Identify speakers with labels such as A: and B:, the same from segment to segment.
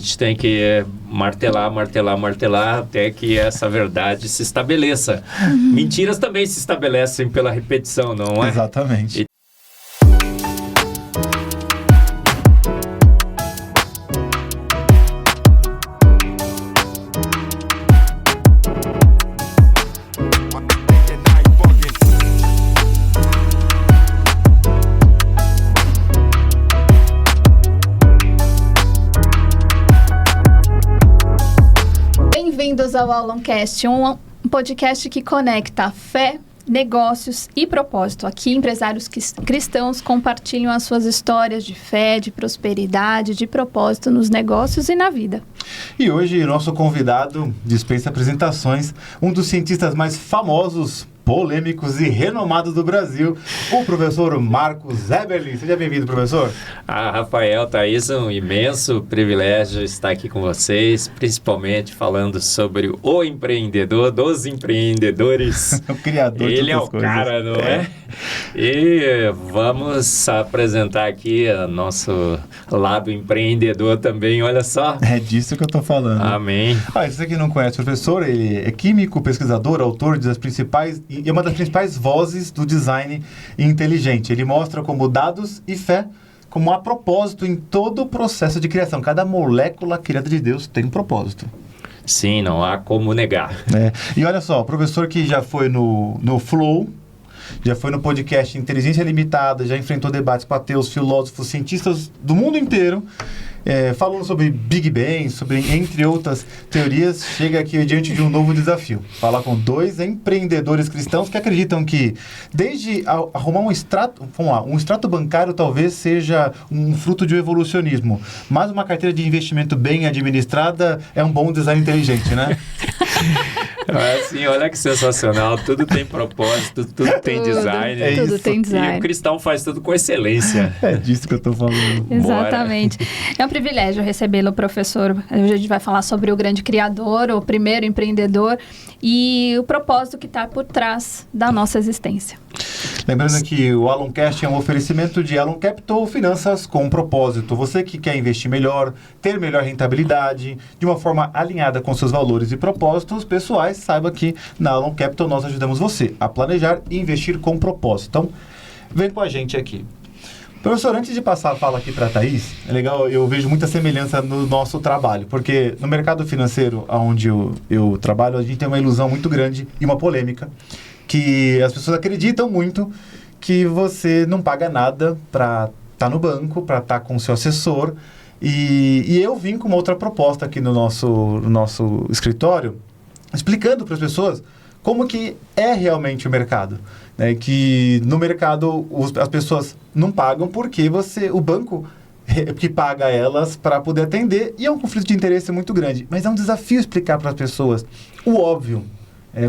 A: gente tem que martelar até que essa verdade se estabeleça. Mentiras também se estabelecem pela repetição, não é?
B: Exatamente.
C: Bem-vindos ao Aloncast, um podcast que conecta fé, negócios e propósito. Aqui, empresários cristãos compartilham as suas histórias de fé, de prosperidade, de propósito nos negócios e na vida.
B: E hoje, nosso convidado dispensa apresentações, um dos cientistas mais famosos, polêmicos e renomados do Brasil, o professor Marcos Eberlin. Seja bem-vindo, professor.
A: Rafael, Thaís, um imenso privilégio estar aqui com vocês, principalmente falando sobre o empreendedor, dos empreendedores.
B: O criador de
A: Ele é o
B: coisas.
A: cara, não é? E vamos apresentar aqui o nosso lado empreendedor também, olha só.
B: É disso que eu tô falando.
A: Amém.
B: Se você que não conhece o professor, ele é químico, pesquisador, autor das principais e uma das principais vozes do design inteligente. Ele mostra como dados e fé como há propósito em todo o processo de criação. Cada molécula criada de Deus tem um propósito.
A: Sim, não há como negar.
B: E olha só, o professor que já foi no Flow, já foi no podcast Inteligência Limitada, já enfrentou debates com ateus, filósofos, cientistas do mundo inteiro, falando sobre Big Bang, sobre, entre outras teorias, chega aqui diante de um novo desafio. Falar com dois empreendedores cristãos que acreditam que, desde arrumar um extrato bancário talvez seja um fruto de um evolucionismo, mas uma carteira de investimento bem administrada é um bom design inteligente, né?
A: Assim, olha que sensacional, tudo tem propósito, tudo tem design.
C: Tudo tem design.
A: E o cristão faz tudo com excelência.
B: É disso que eu tô falando.
C: Exatamente. É um privilégio recebê-lo, professor. Hoje a gente vai falar sobre o grande criador, o primeiro empreendedor e o propósito que está por trás da nossa existência.
B: Lembrando que o Aloncast é um oferecimento de Alon Capital Finanças com propósito. Você que quer investir melhor, ter melhor rentabilidade, de uma forma alinhada com seus valores e propósitos pessoais, saiba que na Alon Capital nós ajudamos você a planejar e investir com propósito. Então, vem com a gente aqui. Professor, antes de passar a fala aqui para a Thaís, é legal, eu vejo muita semelhança no nosso trabalho, porque no mercado financeiro onde eu trabalho, a gente tem uma ilusão muito grande e uma polêmica, que as pessoas acreditam muito que você não paga nada para estar no banco, para estar com o seu assessor, e eu vim com uma outra proposta aqui no nosso escritório, explicando para as pessoas como que é realmente o mercado. Né? Que no mercado as pessoas não pagam porque o banco que paga elas para poder atender, e é um conflito de interesse muito grande. Mas é um desafio explicar para as pessoas o óbvio.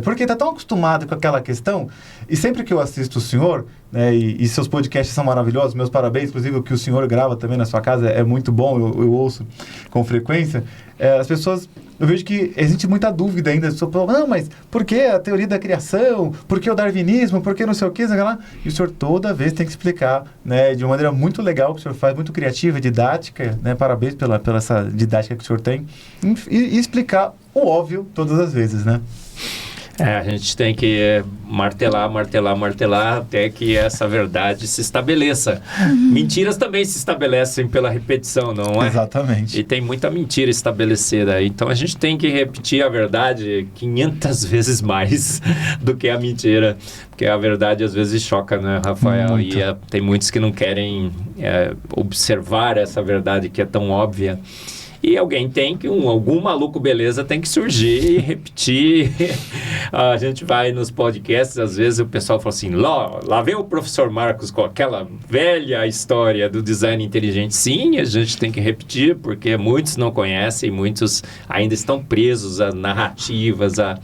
B: Porque está tão acostumado com aquela questão, e sempre que eu assisto o senhor, né, e seus podcasts são maravilhosos, meus parabéns, inclusive o que o senhor grava também na sua casa é muito bom, eu ouço com frequência, as pessoas, eu vejo que existe muita dúvida ainda, não, mas por que a teoria da criação, por que o darwinismo, por que não sei o que, lá? E o senhor toda vez tem que explicar, né, de uma maneira muito legal que o senhor faz, muito criativa, didática, né, parabéns pela essa didática que o senhor tem, e explicar o óbvio todas as vezes, né?
A: A gente tem que martelar até que essa verdade se estabeleça. Mentiras também se estabelecem pela repetição, não é?
B: Exatamente.
A: E tem muita mentira estabelecida. Então a gente tem que repetir a verdade 500 vezes mais do que a mentira. Porque a verdade às vezes choca, né, Rafael?
B: Muito.
A: E tem muitos que não querem observar essa verdade que é tão óbvia. E alguém algum maluco beleza tem que surgir e repetir. A gente vai nos podcasts, às vezes o pessoal fala assim, lá vem o professor Marcos com aquela velha história do design inteligente. Sim, a gente tem que repetir, porque muitos não conhecem, muitos ainda estão presos a narrativas, a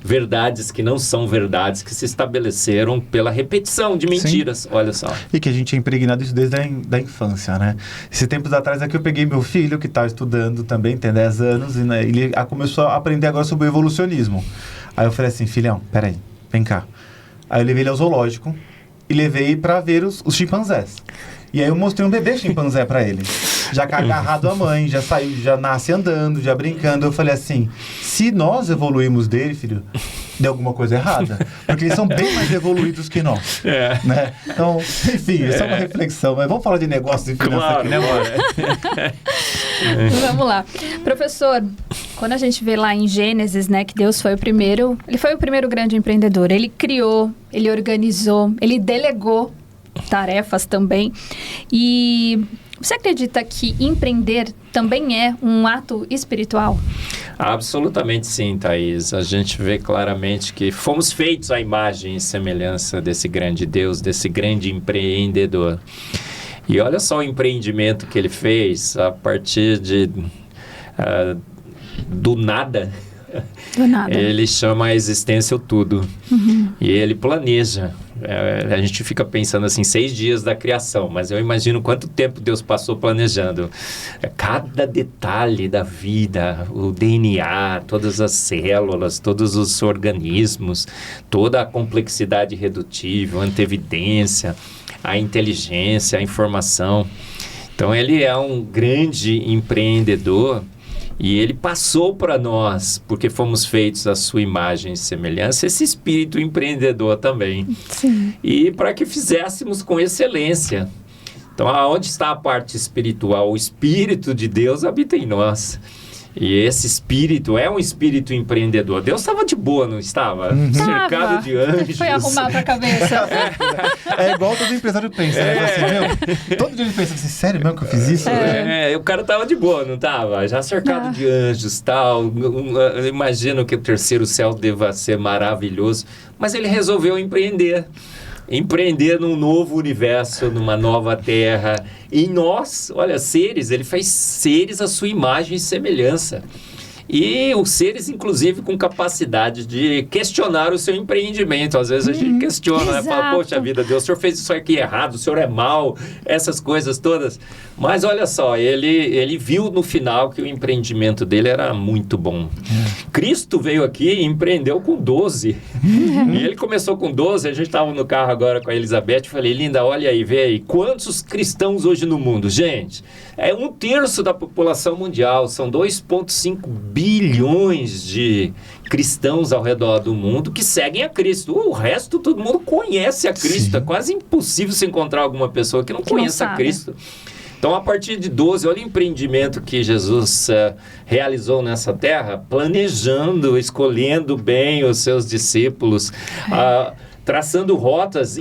A: verdades que não são verdades, que se estabeleceram pela repetição de mentiras. Sim. Olha só.
B: E que a gente é impregnado isso desde a infância, né? Esses tempos atrás aqui eu peguei meu filho, que está estudando também, tem 10 anos, e né, ele começou a aprender agora sobre o evolucionismo. Aí eu falei assim, filhão, peraí, vem cá. Aí eu levei ele ao zoológico e levei para ver os chimpanzés. E aí eu mostrei um bebê chimpanzé para ele. já agarrado à mãe, já saiu, já nasce andando, já brincando. Eu falei assim, se nós evoluímos dele, filho, deu alguma coisa errada. Porque eles são bem mais evoluídos que nós. Né? Então, enfim, é só uma reflexão. Mas vamos falar de negócios e finanças aqui, né, amor?
C: Vamos lá. Professor, quando a gente vê lá em Gênesis, né, que Deus foi o primeiro, ele foi o primeiro grande empreendedor. Ele criou, ele organizou, ele delegou tarefas também. E você acredita que empreender também é um ato espiritual?
A: Absolutamente sim, Thaís. A gente vê claramente que fomos feitos à imagem e semelhança desse grande Deus, desse grande empreendedor. E olha só o empreendimento que ele fez a partir do nada.
C: Do nada.
A: Ele chama a existência o tudo. E ele planeja. A gente fica pensando assim, 6 dias da criação, mas eu imagino quanto tempo Deus passou planejando. Cada detalhe da vida, o DNA, todas as células, todos os organismos, toda a complexidade redutível, a antevidência, a inteligência, a informação. Então ele é um grande empreendedor. E ele passou para nós, porque fomos feitos à sua imagem e semelhança, esse espírito empreendedor também.
C: Sim.
A: E para que fizéssemos com excelência. Então, aonde está a parte espiritual? O Espírito de Deus habita em nós. E esse espírito é um espírito empreendedor. Deus estava de boa, não estava? Cercado de anjos.
C: Foi arrumar para a cabeça.
B: É igual todo empresário pensa, né? Assim, meu, todo dia ele pensa assim, sério mesmo que eu fiz isso?
A: O cara estava de boa, não estava? Já cercado de anjos e tal. Eu imagino que o terceiro céu deva ser maravilhoso. Mas ele resolveu empreender. Empreender num novo universo, numa nova terra. Em nós, olha, seres, ele fez seres à sua imagem e semelhança. E os seres, inclusive, com capacidade de questionar o seu empreendimento. Às vezes a gente questiona, né? Fala, poxa vida, Deus, o senhor fez isso aqui errado, o senhor é mau, essas coisas todas. Mas olha só, ele viu no final que o empreendimento dele era muito bom. Cristo veio aqui e empreendeu com 12. E ele começou com 12, a gente estava no carro agora com a Elizabeth, falei, linda, olha aí, vê aí, quantos cristãos hoje no mundo? Gente, é 1/3 da população mundial, são 2,5 bilhões de cristãos ao redor do mundo que seguem a Cristo. O resto, todo mundo conhece a Cristo. Sim. É quase impossível se encontrar alguma pessoa que não conheça a Cristo. Então, a partir de 12, olha o empreendimento que Jesus realizou nessa terra, planejando, escolhendo bem os seus discípulos, traçando rotas,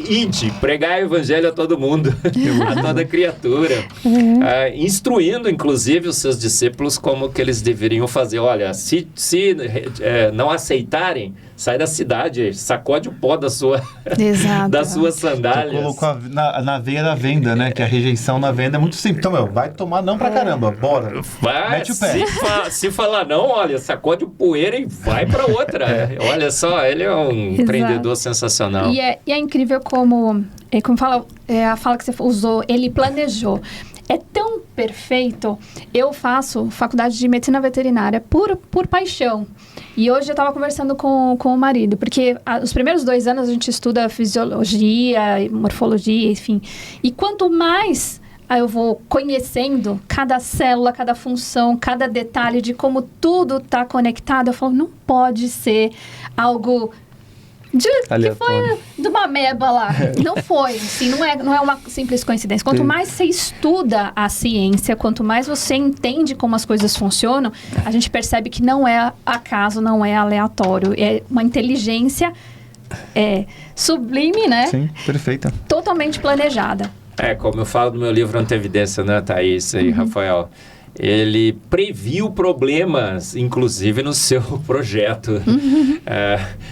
A: pregar o evangelho a todo mundo, a toda criatura, instruindo, inclusive, os seus discípulos como que eles deveriam fazer. Olha, se não aceitarem, sai da cidade, sacode o pó das suas sandálias.
B: Você colocou na veia da venda, né? Que a rejeição na venda é muito simples. Então, vai tomar não pra caramba, bora. Mete o pé.
A: Se falar não, olha, sacode o poeira e vai pra outra. Olha só, ele é um empreendedor sensacional.
C: E é incrível como fala, a fala que você usou, ele planejou. É tão perfeito. Eu faço faculdade de medicina veterinária por paixão. E hoje eu estava conversando com o marido, porque os primeiros 2 anos a gente estuda fisiologia, morfologia, enfim. E quanto mais eu vou conhecendo cada célula, cada função, cada detalhe de como tudo está conectado, eu falo, não pode ser algo que foi de uma ameba lá. Não foi, assim, não é uma simples coincidência. Quanto mais você estuda a ciência, quanto mais você entende como as coisas funcionam, a gente percebe que não é acaso, não é aleatório. É uma inteligência sublime, né?
B: Sim, perfeita.
C: Totalmente planejada.
A: Como eu falo no meu livro Antevidência, né, Thaís e Rafael? Ele previu problemas, inclusive no seu projeto,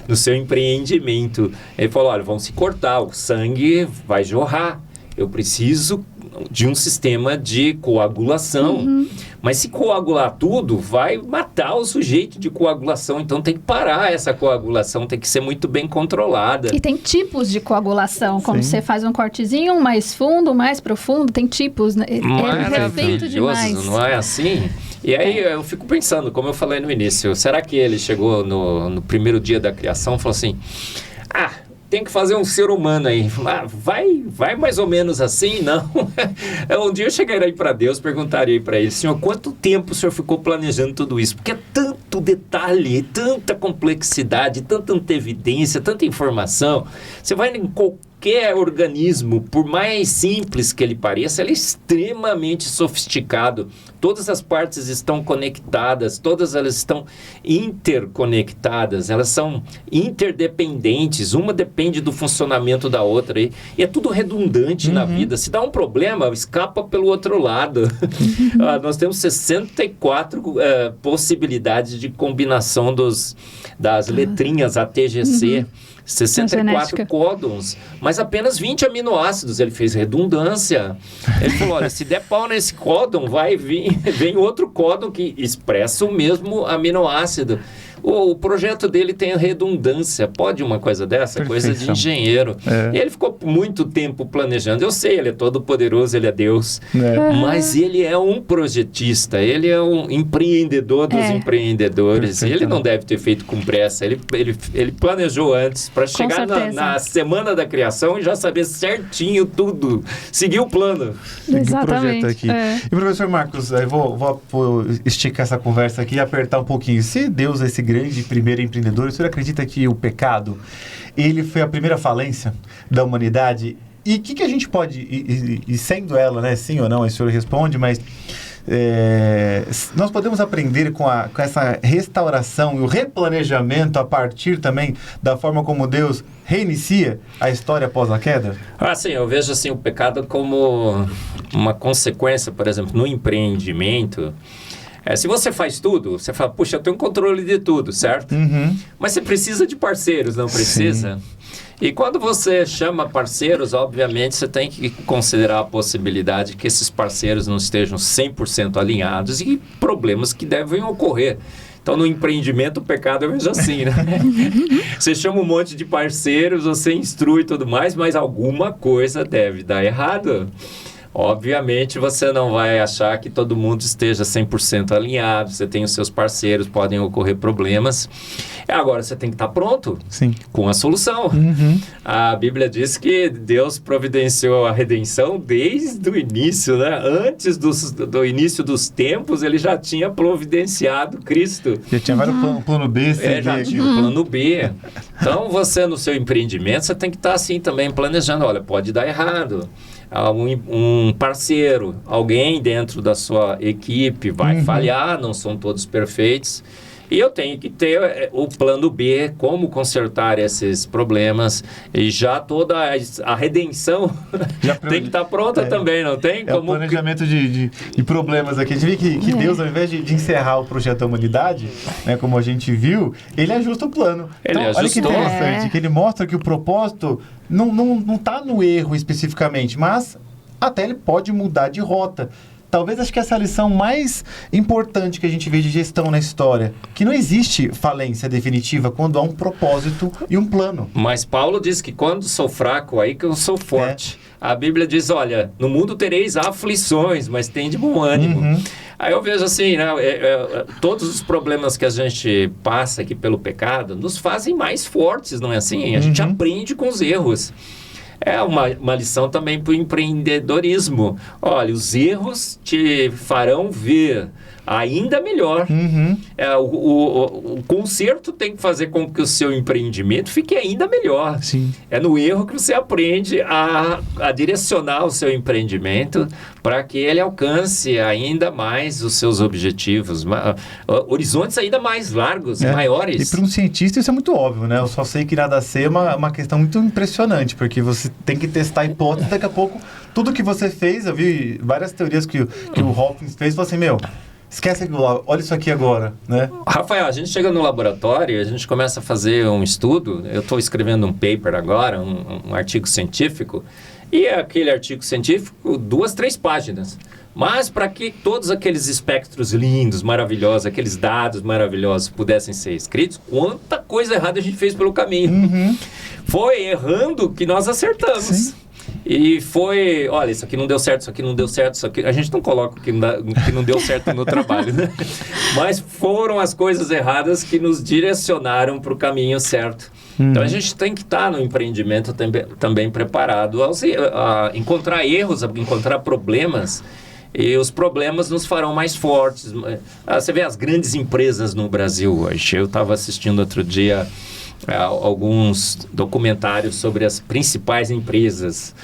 A: no seu empreendimento. Ele falou, olha, vão se cortar, o sangue vai jorrar. Eu preciso de um sistema de coagulação. Mas se coagular tudo, vai matar o sujeito de coagulação. Então tem que parar essa coagulação, tem que ser muito bem controlada.
C: E tem tipos de coagulação. Como você faz um cortezinho, um mais fundo, um mais profundo, tem tipos. Né? É perfeito demais.
A: Não é assim? E aí eu fico pensando, como eu falei no início, será que ele chegou no primeiro dia da criação e falou assim, tem que fazer um ser humano aí. Vai mais ou menos assim, não? Um dia eu chegarei para Deus, perguntarei para ele, Senhor, quanto tempo o Senhor ficou planejando tudo isso? Porque é tanto detalhe, tanta complexidade, tanta antevidência, tanta informação. Você vai em qualquer organismo, por mais simples que ele pareça, ele é extremamente sofisticado. Todas as partes estão conectadas, todas elas estão interconectadas, elas são interdependentes, uma depende do funcionamento da outra. E é tudo redundante na vida. Se dá um problema, escapa pelo outro lado. Nós temos 64 possibilidades de combinação das letrinhas ATGC. 64 códons, mas apenas 20 aminoácidos. Ele fez redundância. Ele falou, olha, se der pau nesse códon, vem outro códon que expressa o mesmo aminoácido. O projeto dele tem redundância. Pode uma coisa dessa? Coisa de engenheiro. E ele ficou muito tempo planejando. Eu sei, ele é todo poderoso, ele é Deus. Mas ele é um projetista. Ele é um empreendedor dos empreendedores. Ele não deve ter feito com pressa. Ele planejou antes para chegar na semana da criação e já saber certinho tudo. Seguir o plano.
C: Exatamente.
B: O projeto aqui. E professor Marcos, eu vou esticar essa conversa aqui e apertar um pouquinho. Se Deus é esse grande primeiro empreendedor, o senhor acredita que o pecado, ele foi a primeira falência da humanidade? E o que a gente pode, e sendo ela, né, sim ou não, o senhor responde, mas nós podemos aprender com essa restauração e o replanejamento a partir também da forma como Deus reinicia a história após a queda?
A: Sim, eu vejo assim, o pecado como uma consequência, por exemplo, no empreendimento. Se você faz tudo, você fala, puxa, eu tenho controle de tudo, certo? Mas você precisa de parceiros, não precisa? Sim. E quando você chama parceiros, obviamente, você tem que considerar a possibilidade que esses parceiros não estejam 100% alinhados e problemas que devem ocorrer. Então, no empreendimento, o pecado é mesmo assim, né? Você chama um monte de parceiros, você instrui e tudo mais, mas alguma coisa deve dar errado. Obviamente, você não vai achar que todo mundo esteja 100% alinhado, você tem os seus parceiros, podem ocorrer problemas. Agora, você tem que estar pronto com a solução. A Bíblia diz que Deus providenciou a redenção desde o início, né? Antes do início dos tempos, ele já tinha providenciado Cristo.
B: Já tinha vários plano B, C, D.
A: Já tinha o plano B. Então, você no seu empreendimento, você tem que estar assim também planejando. Olha, pode dar errado. Um parceiro, alguém dentro da sua equipe vai falhar, não são todos perfeitos. E eu tenho que ter o plano B, como consertar esses problemas. E já toda a redenção tem que estar pronta também, não tem?
B: O planejamento de problemas aqui. A gente vê que Deus, ao invés de encerrar o projeto da humanidade, né, como a gente viu, ele ajusta o plano. Olha que interessante, que ele mostra que o propósito não está no erro especificamente, mas até ele pode mudar de rota. Talvez acho que essa é a lição mais importante que a gente vê de gestão na história. Que não existe falência definitiva quando há um propósito e um plano.
A: Mas Paulo diz que quando sou fraco, aí que eu sou forte. A Bíblia diz, olha, no mundo tereis aflições, mas tem de bom ânimo. Aí eu vejo assim, né, todos os problemas que a gente passa aqui pelo pecado nos fazem mais fortes, não é assim? A gente aprende com os erros. É uma lição também para o empreendedorismo. Olha, os erros te farão ver ainda melhor. O conserto tem que fazer com que o seu empreendimento fique ainda melhor. É no erro que você aprende a direcionar o seu empreendimento para que ele alcance ainda mais os seus objetivos, horizontes ainda mais largos, maiores.
B: E para um cientista isso é muito óbvio, né? Eu só sei que nada ser uma questão muito impressionante, porque você tem que testar a hipótese, daqui a pouco tudo que você fez, eu vi várias teorias que o Hawkins fez, falou assim, esquece aquilo, olha isso aqui agora, né?
A: Rafael, a gente chega no laboratório, a gente começa a fazer um estudo, eu estou escrevendo um paper agora, um artigo científico, e aquele artigo científico, 2, 3 páginas. Mas para que todos aqueles espectros lindos, maravilhosos, aqueles dados maravilhosos pudessem ser escritos, quanta coisa errada a gente fez pelo caminho. Foi errando que nós acertamos. E foi, olha, isso aqui não deu certo, isso aqui não deu certo, isso aqui... A gente não coloca o que não deu certo no trabalho, né? Mas foram as coisas erradas que nos direcionaram para o caminho certo. Então a gente tem que estar no empreendimento também preparado a encontrar erros, a encontrar problemas, e os problemas nos farão mais fortes. Você vê as grandes empresas no Brasil hoje. Eu estava assistindo outro dia alguns documentários sobre as principais empresas.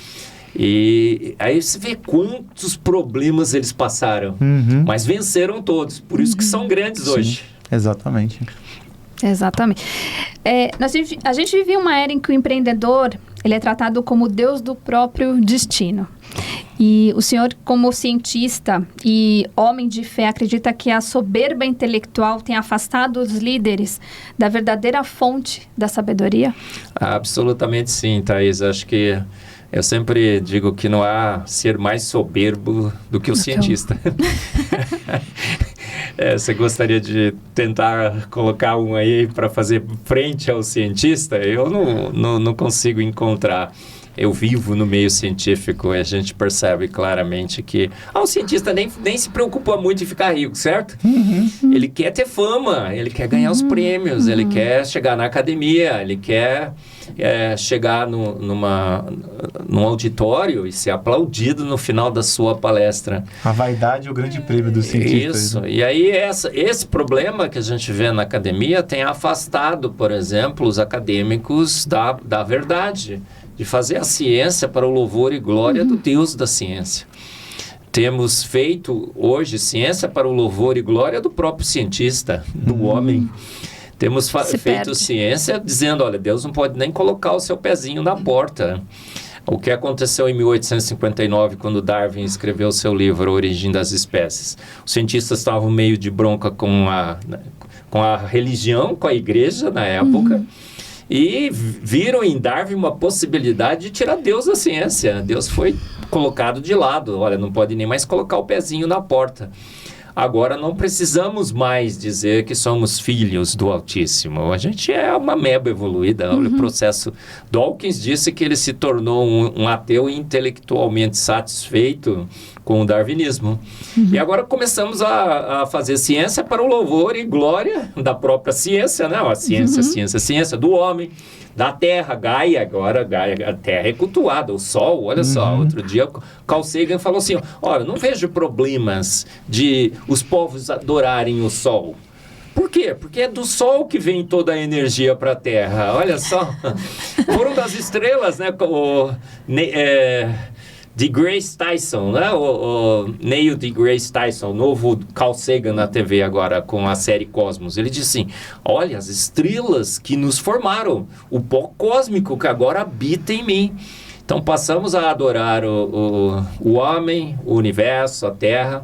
A: E aí você vê quantos problemas eles passaram, mas venceram todos. Por isso que são grandes hoje.
B: Exatamente.
C: Exatamente. A gente vive uma era em que o empreendedor ele é tratado como Deus do próprio destino. E o senhor, como cientista e homem de fé, acredita que a soberba intelectual tem afastado os líderes da verdadeira fonte da sabedoria?
A: Absolutamente sim, Thaís. Acho que eu sempre digo que não há ser mais soberbo do que o cientista. Você gostaria de tentar colocar um aí para fazer frente ao cientista? Eu não consigo encontrar. Eu vivo no meio científico e a gente percebe claramente que o cientista nem se preocupa muito em ficar rico, certo? Ele quer ter fama, ele quer ganhar os prêmios, ele quer chegar na academia, ele quer chegar num auditório e ser aplaudido no final da sua palestra.
B: A vaidade é o grande prêmio do cientista.
A: Isso. E aí esse problema que a gente vê na academia tem afastado, por exemplo, os acadêmicos da verdade, de fazer a ciência para o louvor e glória do Deus da ciência. Temos feito hoje ciência para o louvor e glória do próprio cientista, do homem. Temos feito ciência dizendo, olha, Deus não pode nem colocar o seu pezinho na porta. O que aconteceu em 1859, quando Darwin escreveu seu livro A Origem das Espécies? Os cientistas estavam meio de bronca com a religião, com a igreja na época, e viram em Darwin uma possibilidade de tirar Deus da ciência. Deus foi colocado de lado. Olha, não pode nem mais colocar o pezinho na porta. Agora não precisamos mais dizer que somos filhos do Altíssimo. A gente é uma ameba evoluída. Olha, o processo. Dawkins disse que ele se tornou um ateu intelectualmente satisfeito com o darwinismo. E agora começamos a fazer ciência para o louvor e glória da própria ciência, né? A ciência do homem, da Terra, Gaia, a Terra é cultuada, o Sol, olha só, outro dia Carl Sagan falou assim, olha, não vejo problemas de os povos adorarem o Sol. Por quê? Porque é do Sol que vem toda a energia para a Terra, olha só. Foram das estrelas, né, deGrasse Tyson, né? O Neil deGrasse Tyson, o novo Carl Sagan na TV agora com a série Cosmos. Ele disse assim, olha, as estrelas que nos formaram, o pó cósmico que agora habita em mim. Então passamos a adorar o homem, o universo, a Terra,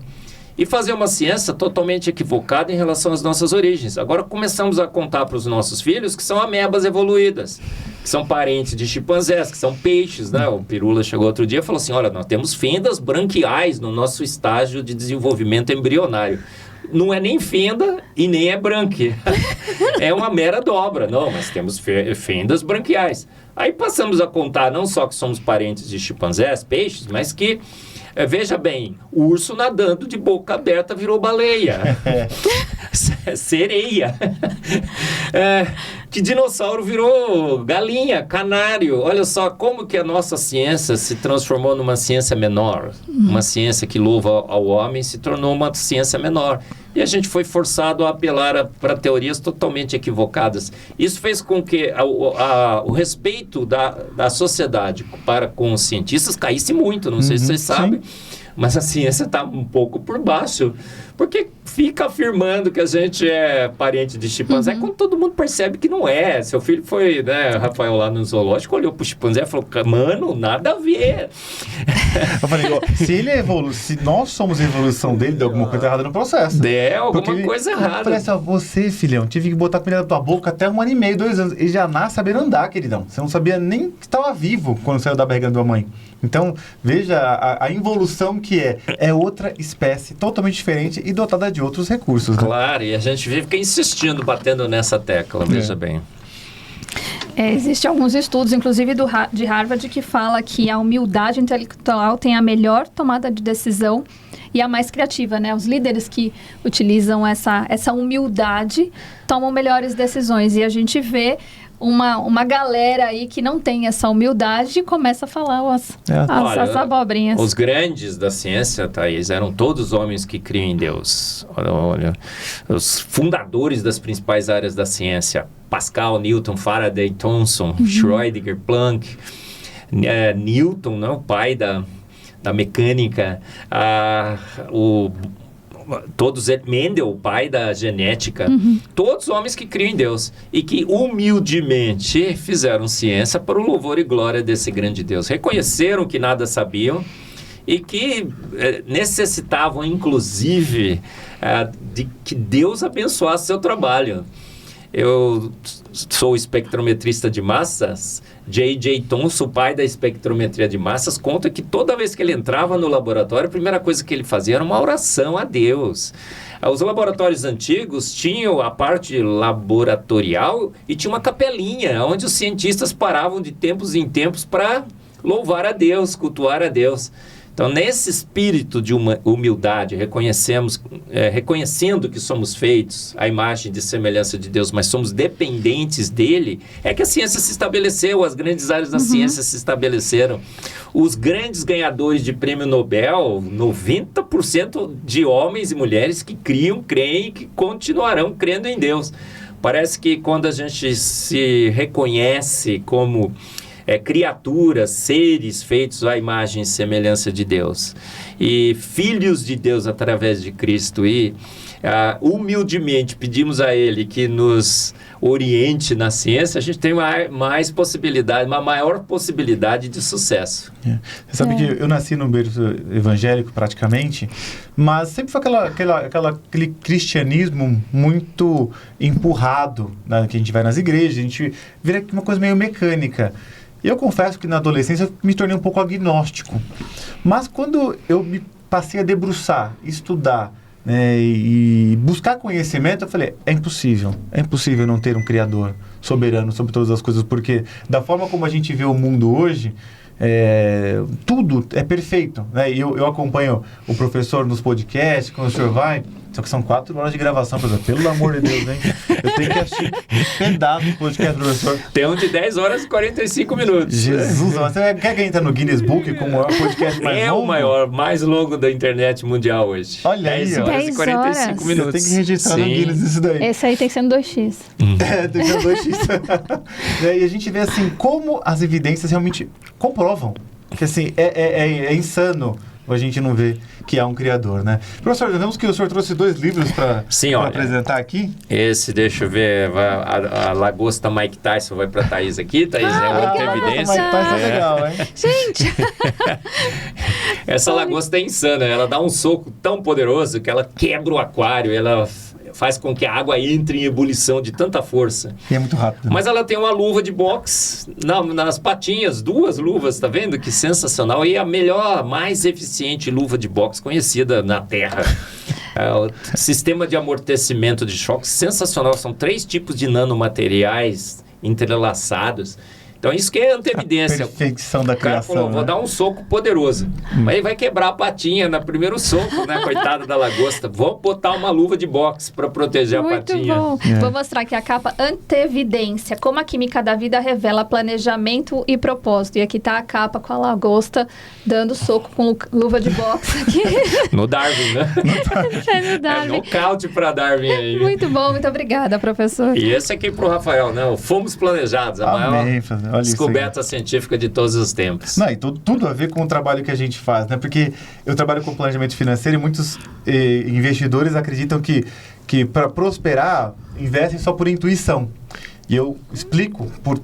A: e fazer uma ciência totalmente equivocada em relação às nossas origens. Agora começamos a contar para os nossos filhos que são amebas evoluídas, que são parentes de chimpanzés, que são peixes, né? O Pirula chegou outro dia e falou assim, olha, nós temos fendas branquiais no nosso estágio de desenvolvimento embrionário. Não é nem fenda e nem é branque. É uma mera dobra. Não, mas temos fendas branquiais. Aí passamos a contar não só que somos parentes de chimpanzés, peixes, mas que veja bem, o urso nadando de boca aberta virou baleia. Sereia. Que dinossauro virou galinha, canário. Olha só como que a nossa ciência se transformou numa ciência menor. Uma ciência que louva ao homem se tornou uma ciência menor. E a gente foi forçado a apelar para teorias totalmente equivocadas. Isso fez com que o respeito da sociedade para com os cientistas caísse muito. Não sei se vocês sabem, mas a ciência está um pouco por baixo. Porque fica afirmando que a gente é parente de chimpanzé, quando todo mundo percebe que não é. Seu filho foi, né, Rafael, lá no zoológico, olhou pro chimpanzé e falou, mano, nada a ver.
B: Eu falei, se nós somos a evolução dele, deu alguma coisa errada no processo.
A: Alguma coisa errada.
B: Eu falei assim, você, filhão, tive que botar comida na tua boca até 1 ano e meio, 2 anos. E já nasce sabendo andar, queridão. Você não sabia nem que estava vivo quando saiu da barriga da tua mãe. Então, veja a involução que é outra espécie, totalmente diferente e dotada de outros recursos. Né?
A: Claro, e a gente fica insistindo, batendo nessa tecla, veja bem.
C: Existem alguns estudos, inclusive de Harvard, que fala que a humildade intelectual tem a melhor tomada de decisão e a mais criativa, né? Os líderes que utilizam essa humildade tomam melhores decisões. E a gente vê uma galera aí que não tem essa humildade e começa a falar as abobrinhas.
A: Os grandes da ciência, Thaís, eram todos homens que criam em Deus. Olha, os fundadores das principais áreas da ciência: Pascal, Newton, Faraday, Thomson, Schrödinger, Planck, Newton, né, o pai da mecânica, Mendel, o pai da genética, todos homens que criam em Deus e que humildemente fizeram ciência para o louvor e glória desse grande Deus. Reconheceram que nada sabiam e que necessitavam, inclusive, de que Deus abençoasse seu trabalho. Eu sou espectrometrista de massas. J.J. Thomson, o pai da espectrometria de massas, conta que toda vez que ele entrava no laboratório, a primeira coisa que ele fazia era uma oração a Deus. Os laboratórios antigos tinham a parte laboratorial e tinha uma capelinha, onde os cientistas paravam de tempos em tempos para louvar a Deus, cultuar a Deus. Então, nesse espírito de humildade, reconhecendo que somos feitos à imagem e semelhança de Deus, mas somos dependentes dele, é que a ciência se estabeleceu, as grandes áreas da ciência se estabeleceram. Os grandes ganhadores de prêmio Nobel, 90% de homens e mulheres que criam, creem e que continuarão crendo em Deus. Parece que quando a gente se reconhece como criaturas, seres feitos à imagem e semelhança de Deus e filhos de Deus através de Cristo e humildemente pedimos a Ele que nos oriente na ciência, a gente tem uma maior possibilidade de sucesso.
B: Você sabe que eu nasci num berço evangélico praticamente, mas sempre foi aquele cristianismo muito empurrado, né, que a gente vai nas igrejas, a gente vira uma coisa meio mecânica. E eu confesso que na adolescência eu me tornei um pouco agnóstico. Mas quando eu me passei a debruçar, estudar, né, e buscar conhecimento, eu falei, é impossível não ter um Criador soberano sobre todas as coisas, porque da forma como a gente vê o mundo hoje, tudo é perfeito, né? E eu acompanho o professor nos podcasts, quando o senhor vai, só que são 4 horas de gravação, professor. Pelo amor de Deus, hein? Eu tenho que assistir um pedaço do podcast, professor.
A: Tem um de 10 horas e 45 minutos.
B: Jesus, você quer que entra no Guinness Book como o maior podcast mais longo?
A: É o maior, mais longo da internet mundial hoje.
B: Olha
A: 10
B: aí, ó.
A: horas e 45 minutos.
B: Você tem que registrar no Guinness isso daí.
C: Esse aí tem que ser no 2x.
B: Tem que ser no 2x. E a gente vê assim, como as evidências realmente comprovam que assim, é insano a gente não vê que há um Criador, né? Professor, vemos que o senhor trouxe 2 livros para apresentar aqui.
A: Esse, deixa eu ver, a lagosta Mike Tyson vai para a Thaís aqui. Thaís, outra evidência.
B: Mike Tyson é legal, hein?
C: Gente!
A: Essa lagosta é insana, ela dá um soco tão poderoso que ela quebra o aquário, ela faz com que a água entre em ebulição de tanta força.
B: E é muito rápido.
A: Mas ela tem uma luva de boxe nas patinhas, 2 luvas, tá vendo? Que sensacional. E a melhor, mais eficiente luva de boxe conhecida na Terra. O sistema de amortecimento de choque sensacional. São 3 tipos de nanomateriais entrelaçados. Então, isso que é antevidência.
B: A perfeição da criação.
A: O cara falou, vou dar um soco poderoso. Mas ele vai quebrar a patinha no primeiro soco, né? Coitada da lagosta. Vou botar uma luva de boxe para proteger a patinha.
C: Muito bom. Vou mostrar aqui a capa Antevidência. Como a química da vida revela planejamento e propósito. E aqui tá a capa com a lagosta dando soco com luva de boxe aqui.
A: No Darwin, né?
C: No Darwin.
A: Nocaute para Darwin aí.
C: Muito bom, muito obrigada, professor.
A: E esse aqui pro Rafael, né? O Fomos Planejados. A maior descoberta científica de todos os tempos.
B: Não, e tudo a ver com o trabalho que a gente faz, né? Porque eu trabalho com planejamento financeiro e muitos investidores acreditam que para prosperar, investem só por intuição. E eu explico por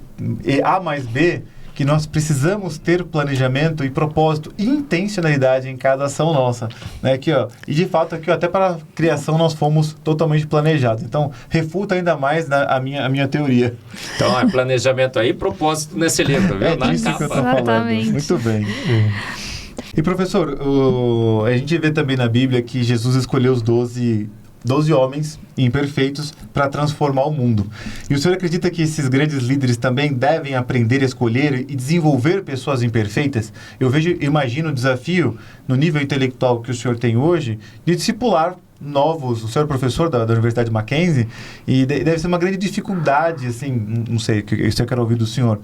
B: A mais B que nós precisamos ter planejamento e propósito e intencionalidade em cada ação nossa, né? Aqui, ó, e de fato aqui, ó, até para a criação nós fomos totalmente planejados. Então, refuta ainda mais a minha teoria.
A: Então, é planejamento aí, propósito nesse livro, viu? Na
B: disso
A: capa.
B: Que eu tô falando. Muito bem. E professor, a gente vê também na Bíblia que Jesus escolheu os 12 homens imperfeitos para transformar o mundo. E o senhor acredita que esses grandes líderes também devem aprender a escolher e desenvolver pessoas imperfeitas? Eu imagino o desafio, no nível intelectual que o senhor tem hoje, de discipular novos, o senhor é professor da Universidade Mackenzie, e deve ser uma grande dificuldade, assim, não sei, isso eu quero ouvir do senhor,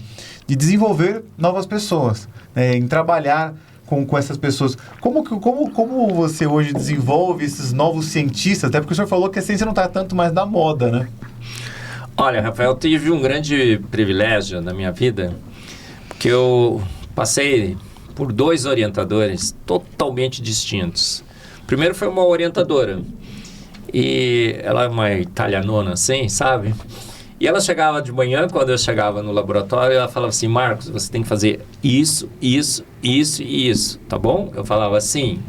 B: de desenvolver novas pessoas, né, em trabalhar com essas pessoas. Como você hoje desenvolve esses novos cientistas? Até porque o senhor falou que a ciência não está tanto mais da moda, né?
A: Olha, Rafael, eu tive um grande privilégio na minha vida, porque eu passei por 2 orientadores totalmente distintos. Primeiro foi uma orientadora, e ela é uma italianona assim, sabe? E ela chegava de manhã, quando eu chegava no laboratório, ela falava assim: Marcos, você tem que fazer isso, isso, isso e isso, tá bom? Eu falava assim.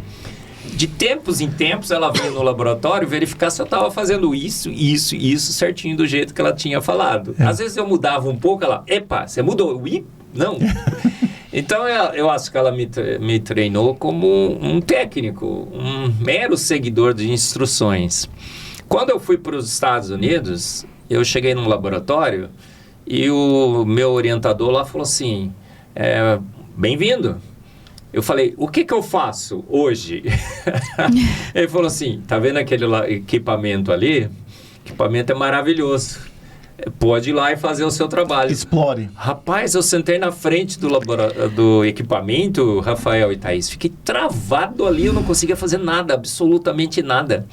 A: De tempos em tempos, ela vinha no laboratório verificar se eu estava fazendo isso, isso e isso certinho do jeito que ela tinha falado. Às vezes eu mudava um pouco, ela, epa, você mudou? Não. Então, eu acho que ela me treinou como um técnico, um mero seguidor de instruções. Quando eu fui para os Estados Unidos, eu cheguei num laboratório e o meu orientador lá falou assim, bem-vindo. Eu falei, o que eu faço hoje? Ele falou assim, tá vendo aquele equipamento ali? O equipamento é maravilhoso. Pode ir lá e fazer o seu trabalho.
B: Explore.
A: Rapaz, eu sentei na frente do equipamento, Rafael e Thaís. Fiquei travado ali, eu não conseguia fazer nada, absolutamente nada.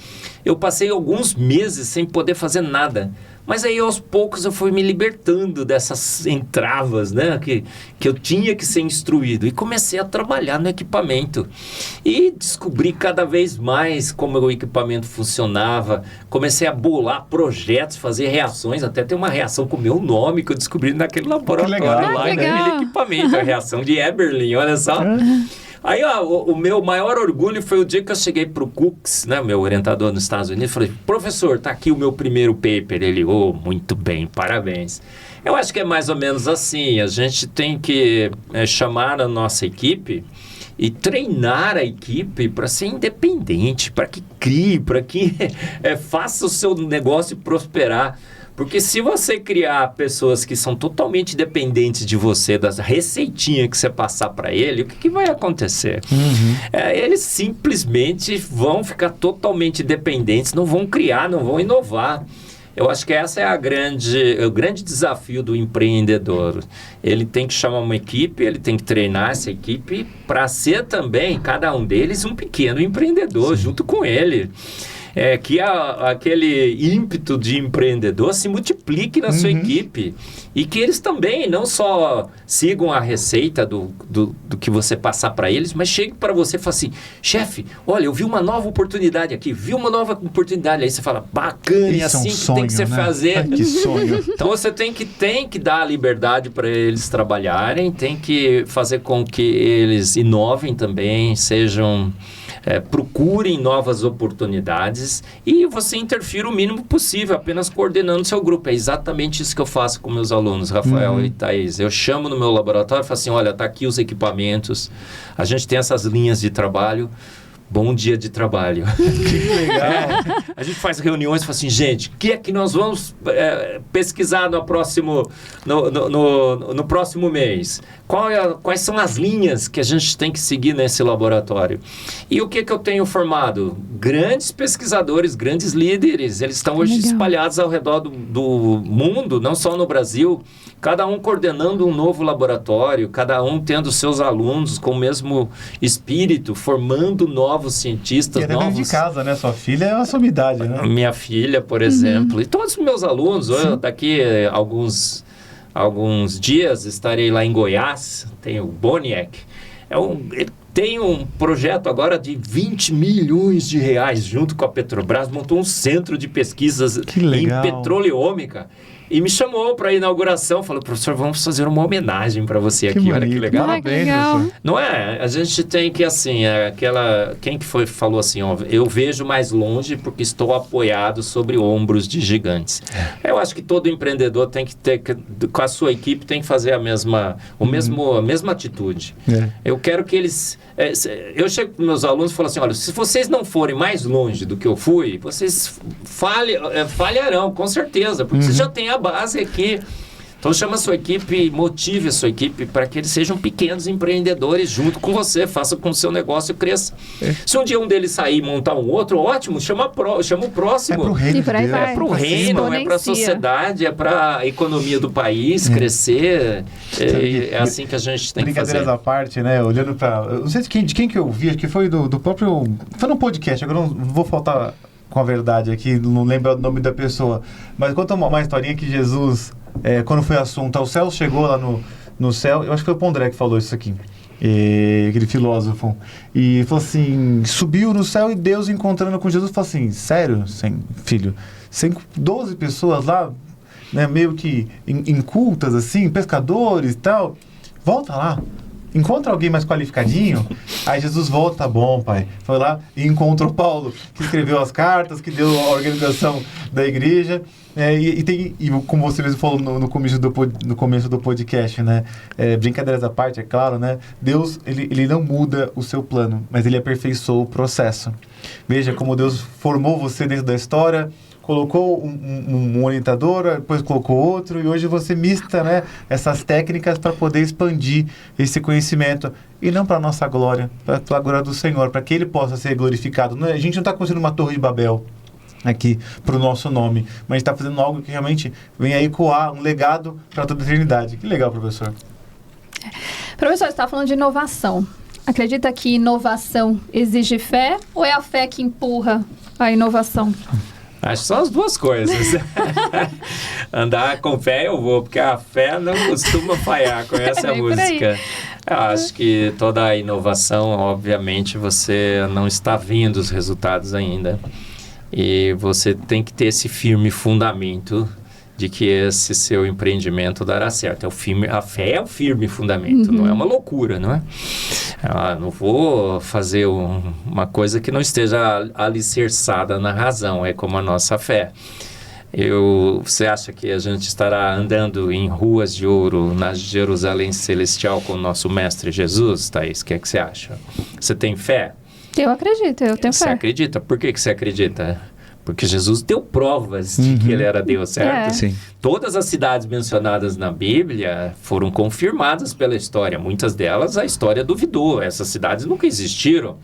A: Eu passei alguns meses sem poder fazer nada. Mas aí, aos poucos, eu fui me libertando dessas entravas, né? Que eu tinha que ser instruído. E comecei a trabalhar no equipamento. E descobri cada vez mais como o equipamento funcionava. Comecei a bolar projetos, fazer reações. Até tem uma reação com o meu nome que eu descobri naquele laboratório lá, naquele equipamento. A reação de Eberlin, olha só. Aí, o meu maior orgulho foi o dia que eu cheguei para o Cooks, né, meu orientador nos Estados Unidos, falei, professor, tá aqui o meu primeiro paper. Ele, muito bem, parabéns. Eu acho que é mais ou menos assim, a gente tem que chamar a nossa equipe e treinar a equipe para ser independente, para que crie, para que faça o seu negócio prosperar. Porque se você criar pessoas que são totalmente dependentes de você, das receitinhas que você passar para ele, o que vai acontecer? Eles simplesmente vão ficar totalmente dependentes, não vão criar, não vão inovar. Eu acho que essa é o grande desafio do empreendedor. Ele tem que chamar uma equipe, ele tem que treinar essa equipe para ser também, cada um deles, um pequeno empreendedor. Sim. Junto com ele. Que aquele ímpeto de empreendedor se multiplique na sua equipe e que eles também não só sigam a receita do que você passar para eles, mas chegue para você e fale assim, chefe, olha, eu vi uma nova oportunidade aqui, aí você fala, bacana, é assim que sonho, tem que se fazer.
B: Ai, que sonho.
A: Então você tem que dar a liberdade para eles trabalharem, tem que fazer com que eles inovem também, procurem novas oportunidades e você interfira o mínimo possível, apenas coordenando seu grupo. É exatamente isso que eu faço com meus alunos, Rafael e Thaís. Eu chamo no meu laboratório e falo assim, olha, tá aqui os equipamentos, a gente tem essas linhas de trabalho, bom dia de trabalho.
B: Que legal.
A: A gente faz reuniões e fala assim, gente, o que é que nós vamos pesquisar no próximo mês? Quais são as linhas que a gente tem que seguir nesse laboratório? E o que eu tenho formado? Grandes pesquisadores, grandes líderes, eles estão hoje espalhados ao redor do mundo, não só no Brasil, cada um coordenando um novo laboratório, cada um tendo seus alunos com o mesmo espírito, formando novos cientistas. E
B: novos... de casa, né? Sua filha é a sua idade, né?
A: Minha filha, por exemplo. E todos os meus alunos, daqui alguns dias estarei lá em Goiás, tem o Boniek. Ele tem um projeto agora de 20 milhões de reais junto com a Petrobras, montou um centro de pesquisas em petroleômica. E me chamou para a inauguração, falou, professor, vamos fazer uma homenagem para você aqui, bonito. Olha que legal.
B: Parabéns,
A: não é? A gente tem que, assim, quem que falou assim, eu vejo mais longe porque estou apoiado sobre ombros de gigantes. Eu acho que todo empreendedor tem que ter, com a sua equipe, tem que fazer a mesma atitude. Eu quero que eles... eu chego para meus alunos e falo assim, olha, se vocês não forem mais longe do que eu fui, vocês falharão, com certeza, porque vocês já têm a base aqui. Então chama a sua equipe, motive a sua equipe para que eles sejam pequenos empreendedores junto com você, faça com que o seu negócio cresça. Se um dia um deles sair e montar um outro, ótimo, chama o próximo.
B: É pro reino
C: E por aí
B: de Deus.
C: vai.
A: É para o reino, é para a sociedade, é para a economia do país crescer. É assim que a gente tem que fazer.
B: Brincadeiras à parte, né? Olhando para... Não sei de quem que eu vi, acho que foi do próprio... Foi num podcast, agora não vou faltar com a verdade aqui, não lembro o nome da pessoa. Mas conta uma historinha que Jesus, quando foi assunto ao céu, chegou lá no céu, eu acho que foi o Pondré que falou isso aqui. Aquele filósofo, e falou assim, subiu no céu e Deus encontrando com Jesus, falou assim, sério, filho, 12 pessoas lá, né, meio que incultas assim, pescadores e tal, volta lá, encontra alguém mais qualificadinho. Aí Jesus volta, tá bom, pai. Foi lá e encontrou Paulo, que escreveu as cartas, que deu a organização da igreja. E como você mesmo falou no começo do podcast, né? Brincadeiras à parte, é claro, né? Deus, ele não muda o seu plano, mas ele aperfeiçoou o processo. Veja como Deus formou você dentro da história, colocou um orientador, depois colocou outro, e hoje você mista, né, essas técnicas para poder expandir esse conhecimento, e não para a nossa glória, para a glória do Senhor, para que Ele possa ser glorificado. A gente não está construindo uma torre de Babel aqui para o nosso nome, mas está fazendo algo que realmente vem a ecoar um legado para toda a eternidade. Que legal, professor.
C: Professor, você está falando de inovação. Acredita que inovação exige fé ou é a fé que empurra a inovação?
A: Acho que são as duas coisas. Andar com fé eu vou, porque a fé não costuma falhar. Conhece a música? Eu acho que toda a inovação, obviamente, você não está vendo os resultados ainda. E você tem que ter esse firme fundamento de que esse seu empreendimento dará certo. A fé é o firme fundamento, não é uma loucura, não é? Não vou fazer uma coisa que não esteja alicerçada na razão, é como a nossa fé. Você acha que a gente estará andando em ruas de ouro na Jerusalém Celestial com o nosso Mestre Jesus, Thaís? O que é que você acha? Você tem fé?
C: Eu acredito, eu tenho fé.
A: Você acredita? Por que você acredita? Porque Jesus deu provas de que ele era Deus, certo?
B: Sim.
A: Todas as cidades mencionadas na Bíblia foram confirmadas pela história. Muitas delas a história duvidou. Essas cidades nunca existiram.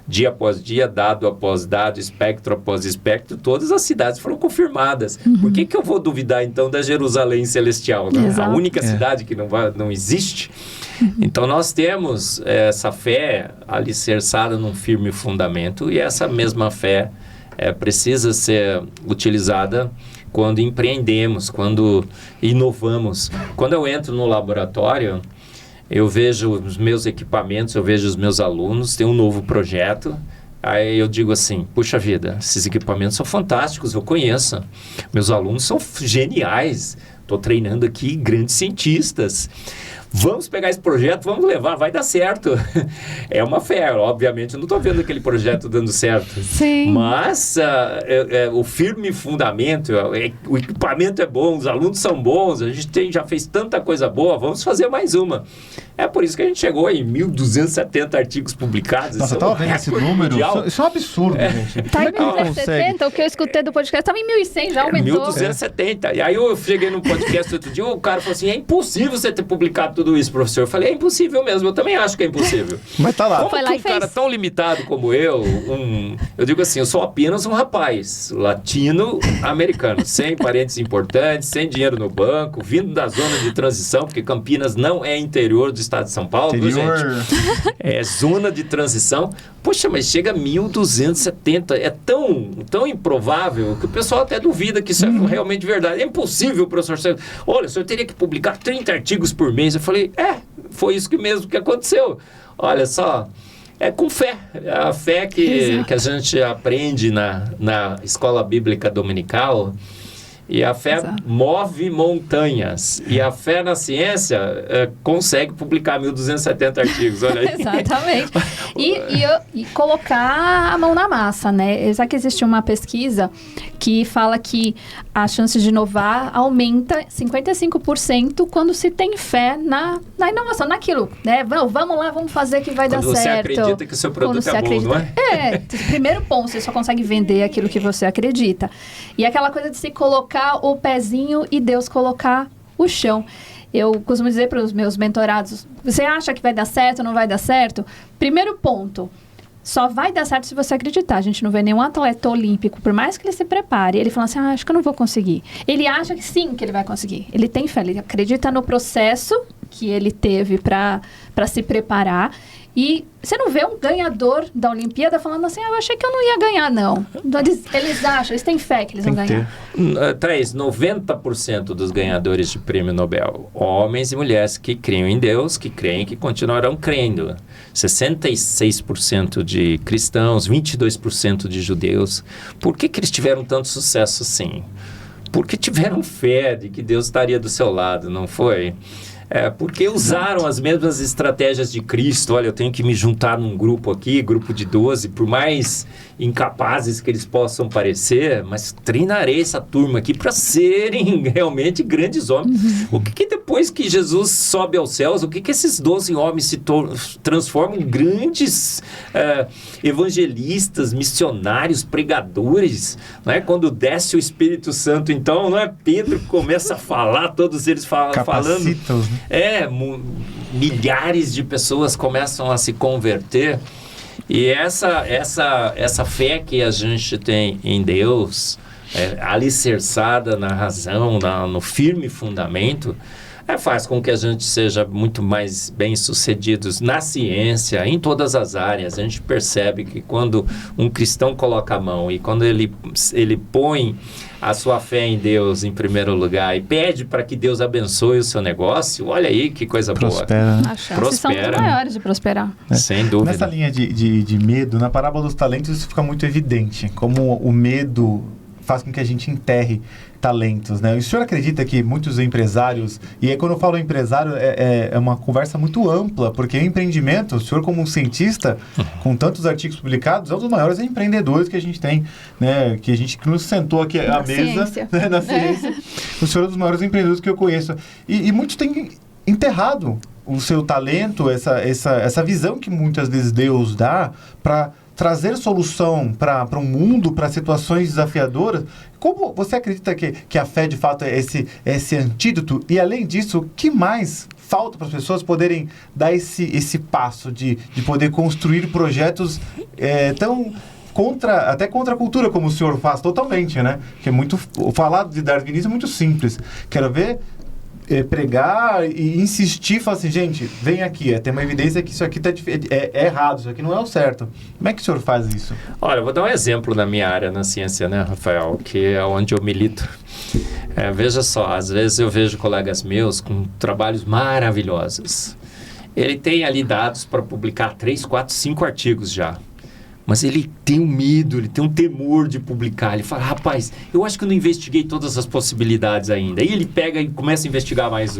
A: Dia após dia, dado após dado, espectro após espectro, todas as cidades foram confirmadas. Por que eu vou duvidar, então, da Jerusalém Celestial? Né? A única cidade que não existe. Então, nós temos essa fé alicerçada num firme fundamento, e essa mesma fé precisa ser utilizada quando empreendemos, quando inovamos. Quando eu entro no laboratório, eu vejo os meus equipamentos, eu vejo os meus alunos, tem um novo projeto, aí eu digo assim, puxa vida, esses equipamentos são fantásticos, eu conheço, meus alunos são geniais, estou treinando aqui grandes cientistas. Vamos pegar esse projeto, vamos levar, vai dar certo. É uma fé, obviamente, eu não estou vendo aquele projeto dando certo.
C: Sim.
A: Mas o firme fundamento, o equipamento é bom, os alunos são bons, a gente já fez tanta coisa boa, vamos fazer mais uma. É por isso que a gente chegou em 1.270 artigos publicados.
B: Nossa, eu estava vendo esse número, isso é um absurdo, gente.
C: Está em 1.270, o que eu escutei do podcast estava em 1.100, já aumentou.
A: 1.270. E aí eu cheguei num podcast outro dia, o cara falou assim, é impossível você ter publicado tudo isso, professor. Eu falei, é impossível mesmo, eu também acho que é impossível.
B: Mas tá lá.
A: Como que um cara tão limitado como eu digo assim, eu sou apenas um rapaz latino-americano, sem parentes importantes, sem dinheiro no banco, vindo da zona de transição, porque Campinas não é interior do estado de São Paulo, viu, gente? É zona de transição. Poxa, mas chega a 1.270. É tão improvável que o pessoal até duvida que isso é realmente verdade. É impossível, professor. Olha, o senhor teria que publicar 30 artigos por mês. Eu falei, foi isso mesmo que aconteceu. Olha só, é com fé. É a fé que a gente aprende na escola bíblica dominical. E a fé move montanhas. E a fé na ciência consegue publicar 1.270 artigos. Olha aí.
C: Exatamente. E colocar a mão na massa, né? Já que existe uma pesquisa que fala que a chance de inovar aumenta 55% quando se tem fé na inovação, naquilo, né? Vamos lá, vamos fazer que vai dar certo.
A: Quando você acredita que o seu produto é bom, não é?
C: Primeiro ponto, você só consegue vender aquilo que você acredita. E aquela coisa de se colocar o pezinho e Deus colocar o chão. Eu costumo dizer para os meus mentorados, você acha que vai dar certo ou não vai dar certo? Primeiro ponto, só vai dar certo se você acreditar. A gente não vê nenhum atleta olímpico, por mais que ele se prepare, ele fala assim, acho que eu não vou conseguir. Ele acha que sim, que ele vai conseguir. Ele tem fé, ele acredita no processo que ele teve para se preparar. E você não vê um ganhador da Olimpíada falando assim, eu achei que eu não ia ganhar, não. Eles acham, eles têm fé que eles vão ganhar.
A: Thaís, 90% dos ganhadores de prêmio Nobel, homens e mulheres que criam em Deus, que creem que continuarão crendo. 66% de cristãos, 22% de judeus. Por que eles tiveram tanto sucesso assim? Porque tiveram fé de que Deus estaria do seu lado, não foi? Porque usaram as mesmas estratégias de Cristo. Olha, eu tenho que me juntar num grupo aqui, grupo de 12, por mais incapazes que eles possam parecer, mas treinarei essa turma aqui para serem realmente grandes homens. O que depois que Jesus sobe aos céus, o que esses 12 homens se transformam em grandes evangelistas, missionários, pregadores, não é? Quando desce o Espírito Santo, então, não é Pedro que começa a falar, todos eles falando... milhares de pessoas começam a se converter. E essa fé que a gente tem em Deus, alicerçada na razão, no firme fundamento, faz com que a gente seja muito mais bem-sucedidos na ciência, em todas as áreas. A gente percebe que quando um cristão coloca a mão e quando ele põe a sua fé em Deus em primeiro lugar e pede para que Deus abençoe o seu negócio, olha aí que coisa boa.
C: As chances são muito maiores de prosperar.
A: Sem dúvida.
B: Nessa linha de medo, na parábola dos talentos, isso fica muito evidente. Como o medo faz com que a gente enterre talentos, né? O senhor acredita que muitos empresários, e aí quando eu falo empresário, é uma conversa muito ampla, porque o empreendimento, o senhor como um cientista, com tantos artigos publicados, é um dos maiores empreendedores que a gente tem, né? Que a gente nos sentou aqui à mesa, né? Na ciência. O senhor é um dos maiores empreendedores que eu conheço. E muitos têm enterrado o seu talento, essa visão que muitas vezes Deus dá para trazer solução para um mundo, para situações desafiadoras. Como você acredita que a fé, de fato, é esse antídoto? E, além disso, o que mais falta para as pessoas poderem dar esse passo de poder construir projetos tão... até contra a cultura, como o senhor faz totalmente, né? Que é muito... Falar de darwinismo é muito simples. Quero ver... pregar e insistir, falar assim, gente, vem aqui, tem uma evidência que isso aqui é errado, isso aqui não é o certo. Como é que o senhor faz isso?
A: Olha, eu vou dar um exemplo na minha área, na ciência, né, Rafael, que é onde eu milito. Veja só, às vezes eu vejo colegas meus com trabalhos maravilhosos. Ele tem ali dados para publicar 3, 4, 5 artigos já. Mas ele tem um medo, ele tem um temor de publicar. Ele fala, rapaz, eu acho que eu não investiguei todas as possibilidades ainda. Aí ele pega e começa a investigar mais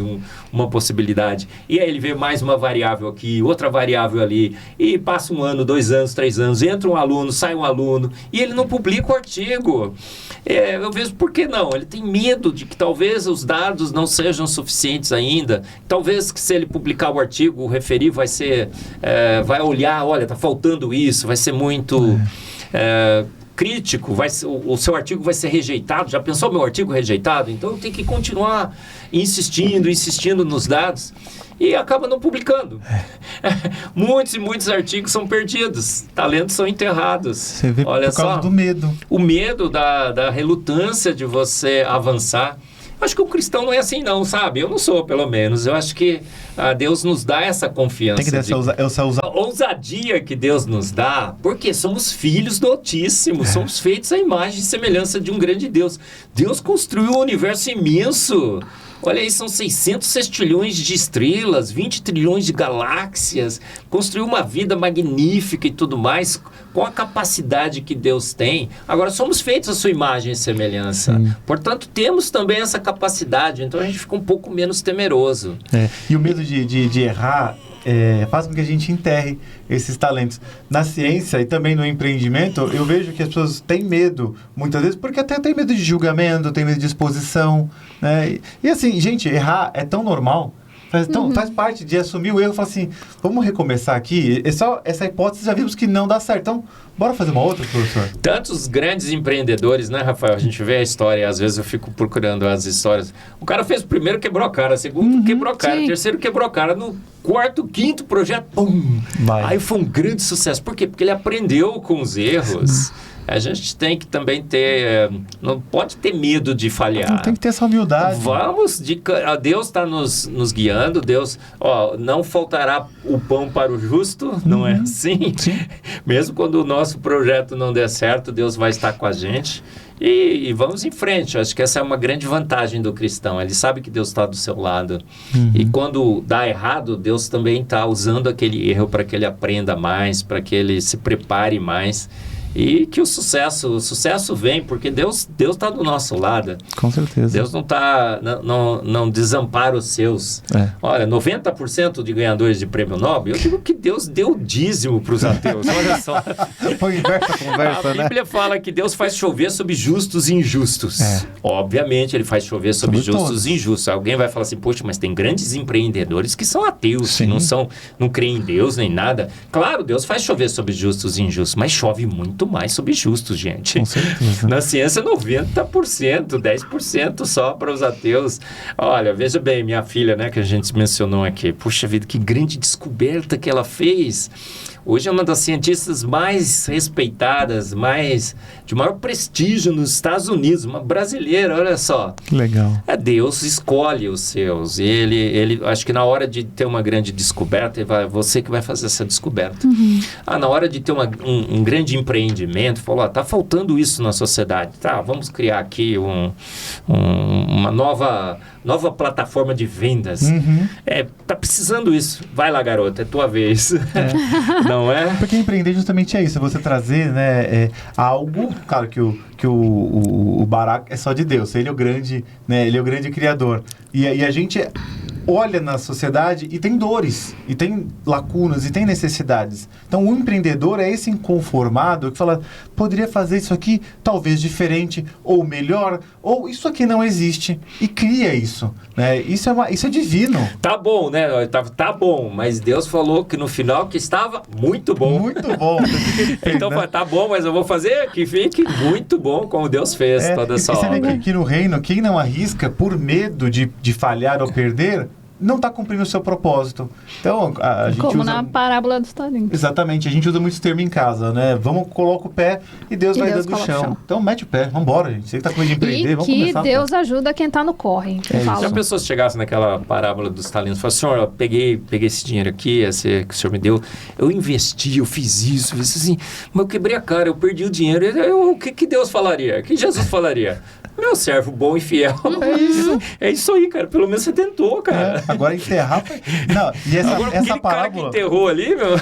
A: uma possibilidade. E aí ele vê mais uma variável aqui, outra variável ali. E passa 1 ano, 2 anos, 3 anos, entra um aluno, sai um aluno. E ele não publica o artigo. Eu vejo por que não. Ele tem medo de que talvez os dados não sejam suficientes ainda. Talvez que se ele publicar o artigo, o referir vai ser... vai olhar, olha, está faltando isso, vai ser muito crítico, o seu artigo vai ser rejeitado. Já pensou meu artigo rejeitado? Então eu tenho que continuar insistindo nos dados e acaba não publicando. Muitos e muitos artigos são perdidos, talentos são enterrados.
B: Você vê
A: Olha
B: por causa
A: só,
B: do medo.
A: O medo da relutância de você avançar. Acho que o cristão não é assim não, sabe? Eu não sou, pelo menos. Eu acho que Deus nos dá essa confiança.
B: Tem que dar essa
A: ousadia que Deus nos dá, porque somos filhos do Altíssimo, somos feitos à imagem e semelhança de um grande Deus. Deus construiu um universo imenso. Olha aí, são 600 sextilhões de estrelas, 20 trilhões de galáxias, construiu uma vida magnífica e tudo mais, com a capacidade que Deus tem. Agora, somos feitos à sua imagem e semelhança. Sim. Portanto, temos também essa capacidade, então a gente fica um pouco menos temeroso.
B: E o medo de errar faz com que a gente enterre esses talentos. Na ciência e também no empreendimento, eu vejo que as pessoas têm medo, muitas vezes, porque até tem medo de julgamento, tem medo de exposição, né? E assim, gente, errar é tão normal, Faz parte de assumir o erro, falar assim, vamos recomeçar aqui. É só essa hipótese, já vimos que não dá certo. Então, bora fazer uma outra, professor?
A: Tantos grandes empreendedores, né, Rafael? A gente vê a história, às vezes eu fico procurando as histórias. O cara fez o primeiro, quebrou a cara, o segundo quebrou a cara, o terceiro quebrou a cara, no quarto, quinto projeto, pum! Aí foi um grande sucesso. Por quê? Porque ele aprendeu com os erros. A gente tem que também ter... Não pode ter medo de falhar.
B: Tem que ter essa humildade.
A: Deus está nos guiando. Deus... não faltará o pão para o justo. Não é assim?
B: Sim.
A: Mesmo quando o nosso projeto não der certo, Deus vai estar com a gente. E vamos em frente. Acho que essa é uma grande vantagem do cristão. Ele sabe que Deus está do seu lado. E quando dá errado, Deus também está usando aquele erro para que ele aprenda mais, para que ele se prepare mais. E que o sucesso vem, porque Deus está do nosso lado.
B: Com certeza.
A: Deus não desampara os seus. Olha, 90% de ganhadores de prêmio Nobel, eu digo que Deus deu dízimo para os ateus. Olha só.
B: Foi inversa a conversa,
A: A Bíblia fala que Deus faz chover sobre justos e injustos. Obviamente, ele faz chover sobre justos e injustos. Alguém vai falar assim, poxa, mas tem grandes empreendedores que são ateus, que não creem em Deus nem nada. Claro, Deus faz chover sobre justos e injustos, mas chove muito mais sobre justos, gente.
B: Com certeza.
A: Na ciência, 90%, 10% só para os ateus. Olha, veja bem, minha filha, né, que a gente mencionou aqui. Puxa vida, que grande descoberta que ela fez. Hoje é uma das cientistas mais respeitadas, de maior prestígio nos Estados Unidos, uma brasileira, olha só.
B: Que legal.
A: Deus escolhe os seus. Ele acho que na hora de ter uma grande descoberta, você que vai fazer essa descoberta. Na hora de ter um grande empreendimento, falou, tá faltando isso na sociedade. Tá, vamos criar aqui uma nova plataforma de vendas. Tá precisando isso. Vai lá, garota, é tua vez. Não é?
B: Porque empreender justamente é isso, você trazer, né, algo, claro que o barato é só de Deus, ele é o grande, né, ele é o grande criador. E a gente olha na sociedade e tem dores, e tem lacunas, e tem necessidades. Então, o empreendedor é esse inconformado que fala, poderia fazer isso aqui talvez diferente, ou melhor, ou isso aqui não existe, e cria isso. Né? Isso é divino.
A: Tá bom, né? Tá bom, mas Deus falou que no final que estava muito bom.
B: Muito bom.
A: Então, tá bom, mas eu vou fazer que fique muito bom, como Deus fez toda essa obra.
B: Você vê que aqui no reino, quem não arrisca por medo de falhar ou perder, não está cumprindo o seu propósito. Então, a gente
C: como
B: usa...
C: na parábola dos talentos.
B: Exatamente. A gente usa muito esse termo em casa, né? Coloca o pé e Deus vai dando o chão. Então, mete o pé. Vambora, gente. Você que tá com medo de empreender, vamos começar.
C: E que Deus ajuda quem tá no corre.
A: Se a pessoa chegasse naquela parábola dos talentos e falasse, senhor, eu peguei esse dinheiro aqui, esse que o senhor me deu, eu investi, eu fiz isso assim, mas eu quebrei a cara, eu perdi o dinheiro. O que Deus falaria? O que Jesus falaria? Meu servo bom e fiel. É isso aí, cara. Pelo menos você tentou, cara.
B: Agora enterrar... Não, e
A: agora,
B: essa parábola...
A: cara que enterrou ali, meu...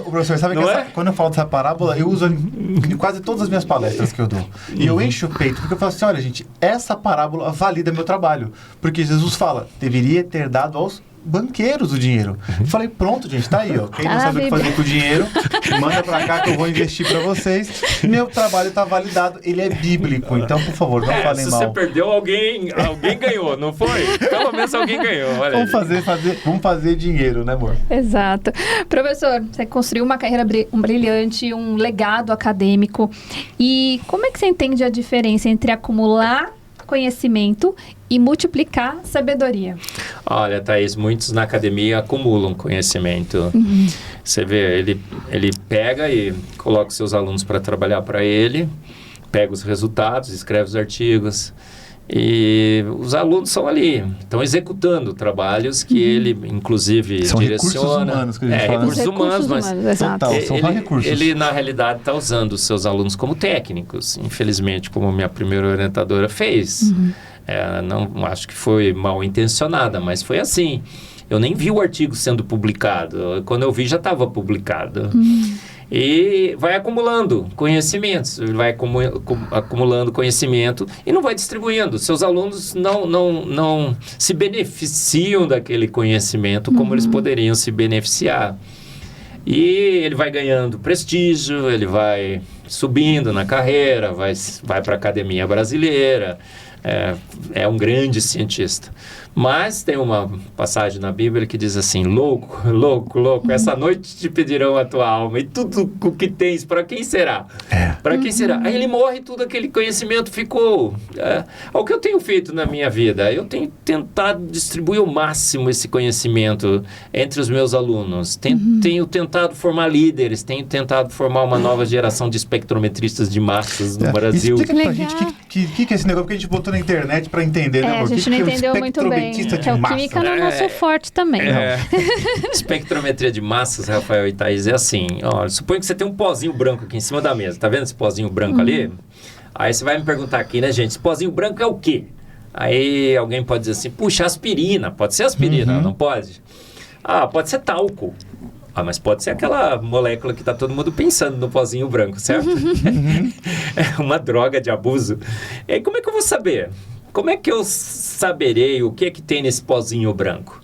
B: O professor, sabe que quando eu falo dessa parábola, eu uso em quase todas as minhas palestras que eu dou. E eu encho o peito, porque eu falo assim, olha, gente, essa parábola valida meu trabalho. Porque Jesus fala, deveria ter dado aos banqueiros o dinheiro. Eu falei, pronto, gente, tá aí, ó. Quem não sabe o que fazer com o dinheiro, manda pra cá que eu vou investir pra vocês. Meu trabalho tá validado, ele é bíblico. Então, por favor, não falem mal.
A: Se você perdeu, alguém ganhou, não foi? Pelo menos alguém ganhou. Olha
B: vamos fazer dinheiro, né, amor?
C: Exato. Professor, você construiu uma carreira brilhante, um legado acadêmico. E como é que você entende a diferença entre acumular conhecimento e multiplicar sabedoria?
A: Olha, Thaís, muitos na academia acumulam conhecimento. Você vê, ele pega e coloca os seus alunos para trabalhar para ele, pega os resultados, escreve os artigos, e os alunos são ali, estão executando trabalhos que ele, inclusive,
B: são
A: direciona.
B: Recursos humanos que a gente fala.
A: Recursos humanos, mas
B: são recursos.
A: Ele, na realidade, está usando os seus alunos como técnicos, infelizmente, como minha primeira orientadora fez. Não acho que foi mal intencionada, mas foi assim. Eu nem vi o artigo sendo publicado. Quando eu vi, já estava publicado. E vai acumulando conhecimentos, vai acumulando conhecimento e não vai distribuindo. Seus alunos não se beneficiam daquele conhecimento como eles poderiam se beneficiar. E ele vai ganhando prestígio, ele vai subindo na carreira, vai para a academia brasileira, é um grande cientista. Mas tem uma passagem na Bíblia que diz assim: louco, essa noite te pedirão a tua alma e tudo o que tens, para quem será? Para quem será? Aí ele morre e tudo aquele conhecimento ficou. O que eu tenho feito na minha vida? Eu tenho tentado distribuir ao máximo esse conhecimento entre os meus alunos. Tenho tentado formar líderes, tenho tentado formar uma nova geração de espectrometristas de massas no Brasil.
B: Explica pra gente o que é esse negócio que a gente botou na internet para entender, né, amor?
C: A gente não entendeu muito bem.
B: De
C: o
B: massa.
C: química não é nosso forte também.
A: Espectrometria de massas, Rafael e Thaís, é assim. Olha, suponha que você tem um pozinho branco aqui em cima da mesa. Tá vendo esse pozinho branco ali? Aí você vai me perguntar aqui, né, gente? Esse pozinho branco é o quê? Aí alguém pode dizer assim: puxa, aspirina. Pode ser aspirina, não pode? Pode ser talco. Mas pode ser aquela molécula que tá todo mundo pensando no pozinho branco, certo? É uma droga de abuso. E aí, como é que eu vou saber? Como é que eu saberei o que é que tem nesse pozinho branco?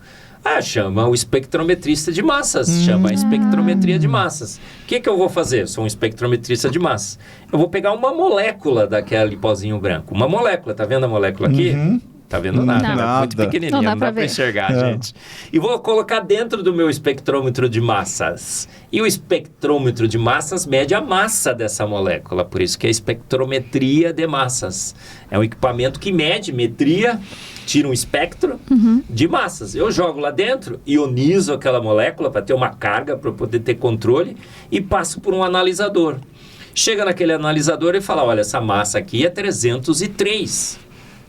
A: Chama o espectrometrista de massas. Chama a espectrometria de massas. O que eu vou fazer? Sou um espectrometrista de massas. Eu vou pegar uma molécula daquele pozinho branco. Uma molécula, tá vendo a molécula aqui? Tá vendo nada?
B: Nada.
A: Muito pequenininha, não dá pra enxergar, gente. E vou colocar dentro do meu espectrômetro de massas. E o espectrômetro de massas mede a massa dessa molécula. Por isso que é espectrometria de massas. É um equipamento que mede metria, tira um espectro de massas. Eu jogo lá dentro, ionizo aquela molécula para ter uma carga, para poder ter controle, e passo por um analisador. Chega naquele analisador e fala: olha, essa massa aqui é 303.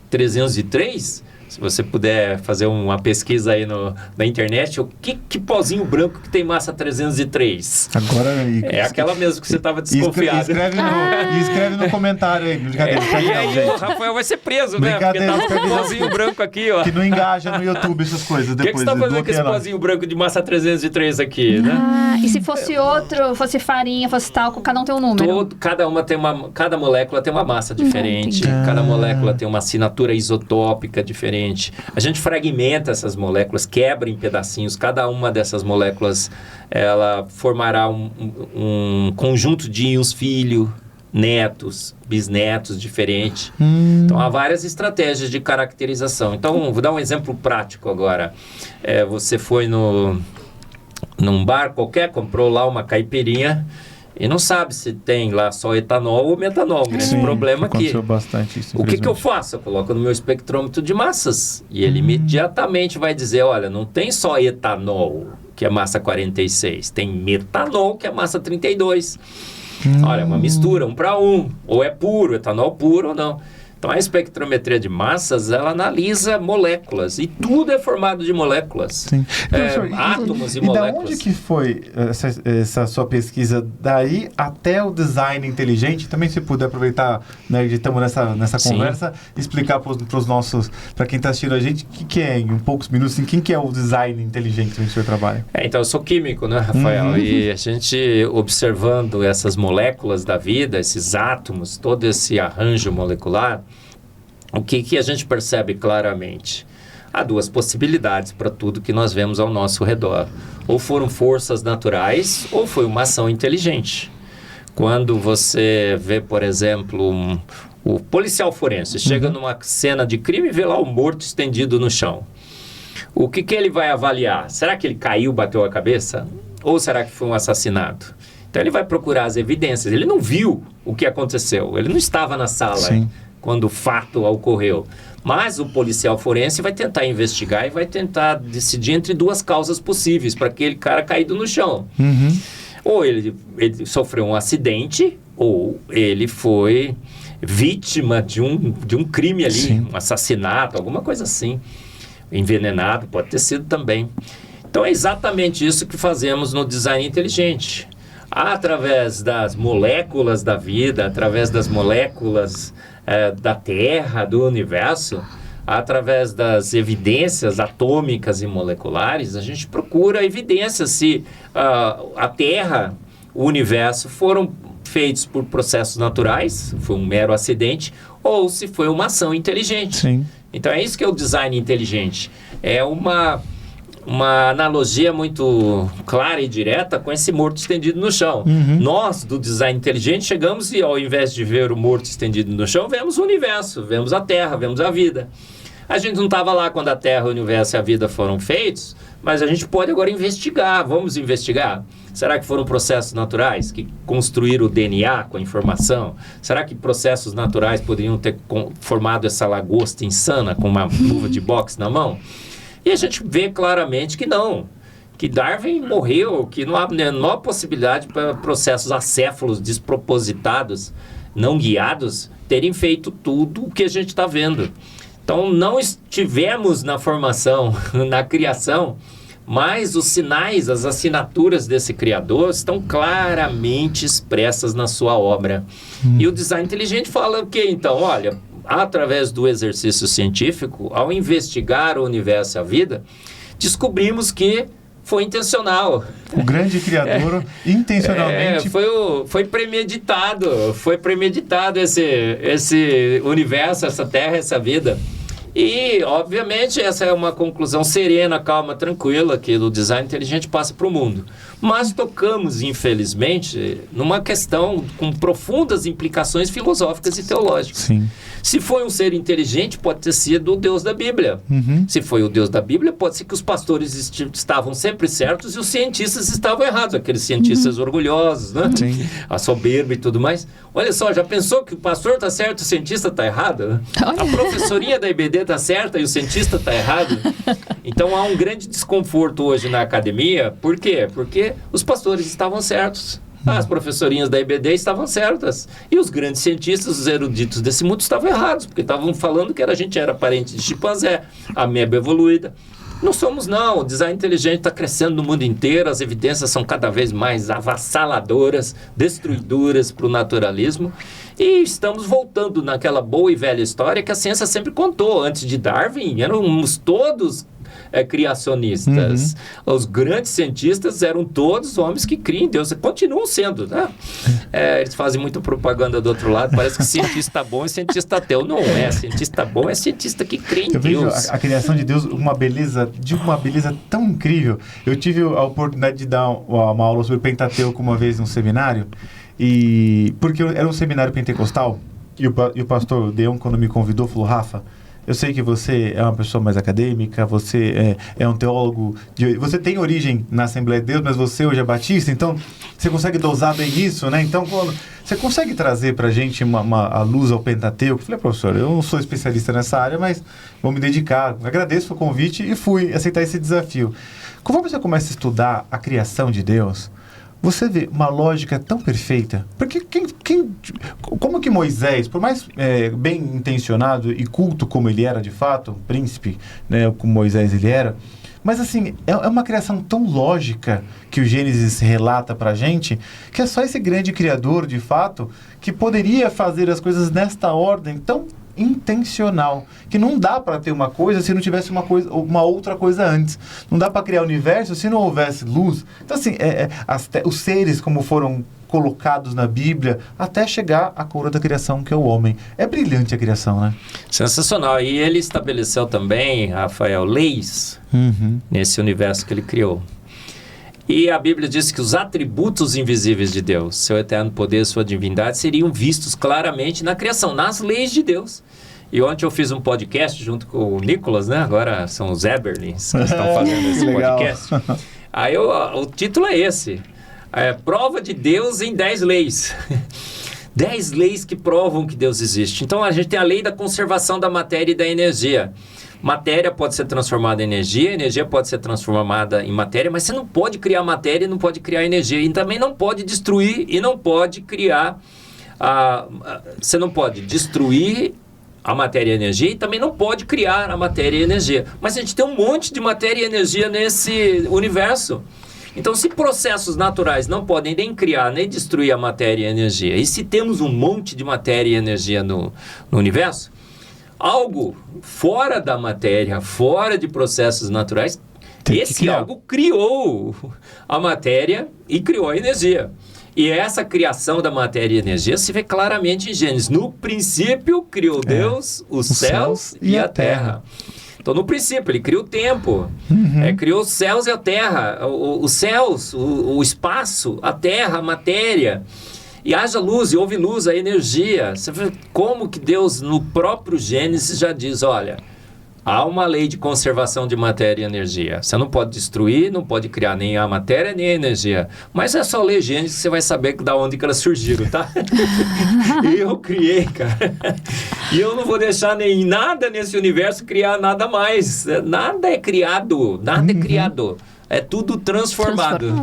A: 303, se você puder fazer uma pesquisa aí na internet, que pozinho branco que tem massa 303?
B: Agora...
A: É aquela mesmo que você estava desconfiado.
B: Escreve no comentário aí.
A: E aí o Rafael vai ser preso, né? Porque tá com um pozinho branco aqui, ó.
B: Que não engaja no YouTube essas coisas.
A: O que você tá fazendo com esse pozinho branco de massa 303 aqui, né?
C: E se fosse outro, fosse farinha, fosse talco, cada um tem um número?
A: Cada molécula tem uma massa diferente, cada molécula tem uma assinatura isotópica diferente. A gente fragmenta essas moléculas, quebra em pedacinhos. Cada uma dessas moléculas, ela formará um conjunto de íons filho, netos, bisnetos diferentes. Então, há várias estratégias de caracterização. Então, vou dar um exemplo prático agora. Você foi num bar qualquer, comprou lá uma caipirinha e não sabe se tem lá só etanol ou metanol. Um grande problema aqui.
B: Aconteceu bastante isso.
A: O que eu faço? Eu coloco no meu espectrômetro de massas e ele imediatamente vai dizer: olha, não tem só etanol, que é massa 46, tem metanol, que é massa 32. Olha, é uma mistura, 1:1, ou é puro, etanol puro ou não. Então, a espectrometria de massas, ela analisa moléculas, e tudo é formado de moléculas.
B: Sim.
A: Átomos e moléculas.
B: E da onde que foi essa sua pesquisa daí até o design inteligente? Também, se puder aproveitar, né, que estamos nessa conversa, explicar para os nossos, para quem está assistindo a gente, o que é, em poucos minutos, quem que é o design inteligente no seu trabalho?
A: Então, eu sou químico, né, Rafael? E a gente, observando essas moléculas da vida, esses átomos, todo esse arranjo molecular, o que a gente percebe claramente? Há duas possibilidades para tudo que nós vemos ao nosso redor. Ou foram forças naturais, ou foi uma ação inteligente. Quando você vê, por exemplo, o policial forense chega numa cena de crime e vê lá o morto estendido no chão. O que ele vai avaliar? Será que ele caiu, bateu a cabeça? Ou será que foi um assassinato? Então ele vai procurar as evidências. Ele não viu o que aconteceu, ele não estava na sala quando o fato ocorreu. Mas o policial forense vai tentar investigar e vai tentar decidir entre duas causas possíveis para aquele cara caído no chão. Ou ele sofreu um acidente, ou ele foi vítima de um crime ali, um assassinato, alguma coisa assim. Envenenado, pode ter sido também. Então é exatamente isso que fazemos no design inteligente. Através das moléculas da vida, através das moléculas da Terra, do universo, através das evidências atômicas e moleculares, a gente procura evidências se a Terra, o universo foram feitos por processos naturais, foi um mero acidente, ou se foi uma ação inteligente. Então é isso que é o design inteligente. É uma uma analogia muito clara e direta com esse morto estendido no chão. Nós, do design inteligente, chegamos e ao invés de ver o morto estendido no chão, vemos o universo, vemos a Terra, vemos a vida. A gente não estava lá quando a Terra, o universo e a vida foram feitos, mas a gente pode agora investigar. Vamos investigar? Será que foram processos naturais que construíram o DNA com a informação? Será que processos naturais poderiam ter formado essa lagosta insana com uma luva de boxe na mão? E a gente vê claramente que não. Que Darwin morreu, que não há a menor possibilidade para processos acéfalos despropositados, não guiados, terem feito tudo o que a gente está vendo. Então, não estivemos na formação, na criação, mas os sinais, as assinaturas desse Criador estão claramente expressas na sua obra. E o design inteligente fala o quê? Então, olha, através do exercício científico, ao investigar o universo e a vida, descobrimos que foi intencional.
B: O grande Criador, intencionalmente...
A: Foi premeditado esse universo, essa terra, essa vida. E, obviamente, essa é uma conclusão serena, calma, tranquila, que o design inteligente passa para o mundo. Mas tocamos, infelizmente, numa questão com profundas implicações filosóficas e teológicas.
B: Sim.
A: Se foi um ser inteligente, pode ter sido o Deus da Bíblia. Se foi o Deus da Bíblia, pode ser que os pastores estavam sempre certos e os cientistas estavam errados. Aqueles cientistas orgulhosos, né?
B: Sim.
A: A soberba e tudo mais. Olha só, já pensou que o pastor está certo e o cientista está errado? A professoria da IBD está certa e o cientista está errado? Então há um grande desconforto hoje na academia. Por quê? Porque os pastores estavam certos. As professorinhas da IBD estavam certas. E os grandes cientistas, os eruditos desse mundo, estavam errados, porque estavam falando que a gente era parente de chimpanzé, ameba evoluída. Não somos, não. O design inteligente está crescendo no mundo inteiro, as evidências são cada vez mais avassaladoras, destruidoras para o naturalismo. E estamos voltando naquela boa e velha história que a ciência sempre contou. Antes de Darwin, éramos todos criacionistas. Os grandes cientistas eram todos homens que criam em Deus. Continuam sendo, né? Eles fazem muita propaganda do outro lado. Parece que cientista bom é cientista ateu. Não é. Cientista bom é cientista que crê em Deus.
B: Eu vejo a criação de Deus uma beleza tão incrível. Eu tive a oportunidade de dar uma aula sobre Pentateuco uma vez num seminário. Porque era um seminário pentecostal. E o pastor Deon, quando me convidou, falou: Rafa, eu sei que você é uma pessoa mais acadêmica, você é um teólogo, você tem origem na Assembleia de Deus, mas você hoje é batista, então você consegue dosar bem isso, né? Então, você consegue trazer pra gente a luz ao Pentateuco? Eu falei: professor, eu não sou especialista nessa área, mas vou me dedicar. Agradeço o convite e fui aceitar esse desafio. Conforme você começa a estudar a criação de Deus, você vê uma lógica tão perfeita. Porque como que Moisés, por mais bem intencionado e culto como ele era de fato, príncipe, né, como Moisés ele era, mas assim, é uma criação tão lógica que o Gênesis relata pra gente, que é só esse grande criador de fato que poderia fazer as coisas nesta ordem tão intencional, que não dá para ter uma coisa se não tivesse uma outra coisa antes. Não dá para criar o universo se não houvesse luz. Então assim, os seres como foram colocados na Bíblia até chegar à coroa da criação, que é o homem. É brilhante a criação, né?
A: Sensacional. E ele estabeleceu também, Rafael, leis nesse universo que ele criou. E a Bíblia diz que os atributos invisíveis de Deus, seu eterno poder, sua divindade, seriam vistos claramente na criação, nas leis de Deus. E ontem eu fiz um podcast junto com o Nicolas, né? Agora são os Eberlins que estão fazendo esse podcast. Aí o título é esse. Prova de Deus em 10 leis. 10 leis que provam que Deus existe. Então a gente tem a lei da conservação da matéria e da energia. Matéria pode ser transformada em energia, energia pode ser transformada em matéria, mas você não pode criar matéria e não pode criar energia. E também não pode destruir e não pode criar... você não pode destruir a matéria e a energia e também não pode criar a matéria e a energia. Mas a gente tem um monte de matéria e energia nesse universo. Então, se processos naturais não podem nem criar, nem destruir a matéria e a energia, e se temos um monte de matéria e energia no universo, algo fora da matéria, fora de processos naturais, esse algo criou a matéria e criou a energia. E essa criação da matéria e energia se vê claramente em Gênesis. No princípio criou Deus os céus e a terra. Então, no princípio, ele criou o tempo, criou os céus e a terra, os céus, o espaço, a terra, a matéria. E haja luz, e houve luz, a energia. Você vê como que Deus, no próprio Gênesis, já diz, olha, há uma lei de conservação de matéria e energia. Você não pode destruir, não pode criar nem a matéria, nem a energia. Mas é só ler Gênesis que você vai saber da onde que elas surgiram, tá? Eu criei, cara. E eu não vou deixar nem nada nesse universo criar nada mais. Nada é criado, nada é criado. É tudo transformado.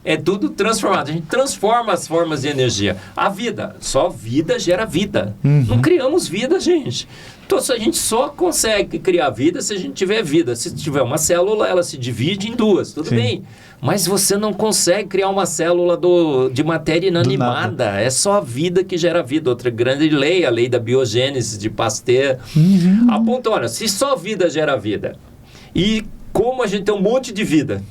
A: É tudo transformado. A gente transforma as formas de energia. A vida, só vida gera vida. Não criamos vida, gente. Então, a gente só consegue criar vida se a gente tiver vida. Se tiver uma célula, ela se divide em duas, tudo bem. Mas você não consegue criar uma célula de matéria inanimada. É só a vida que gera vida. Outra grande lei, a lei da biogênese de Pasteur, aponta, olha, se só vida gera vida, e como a gente tem um monte de vida,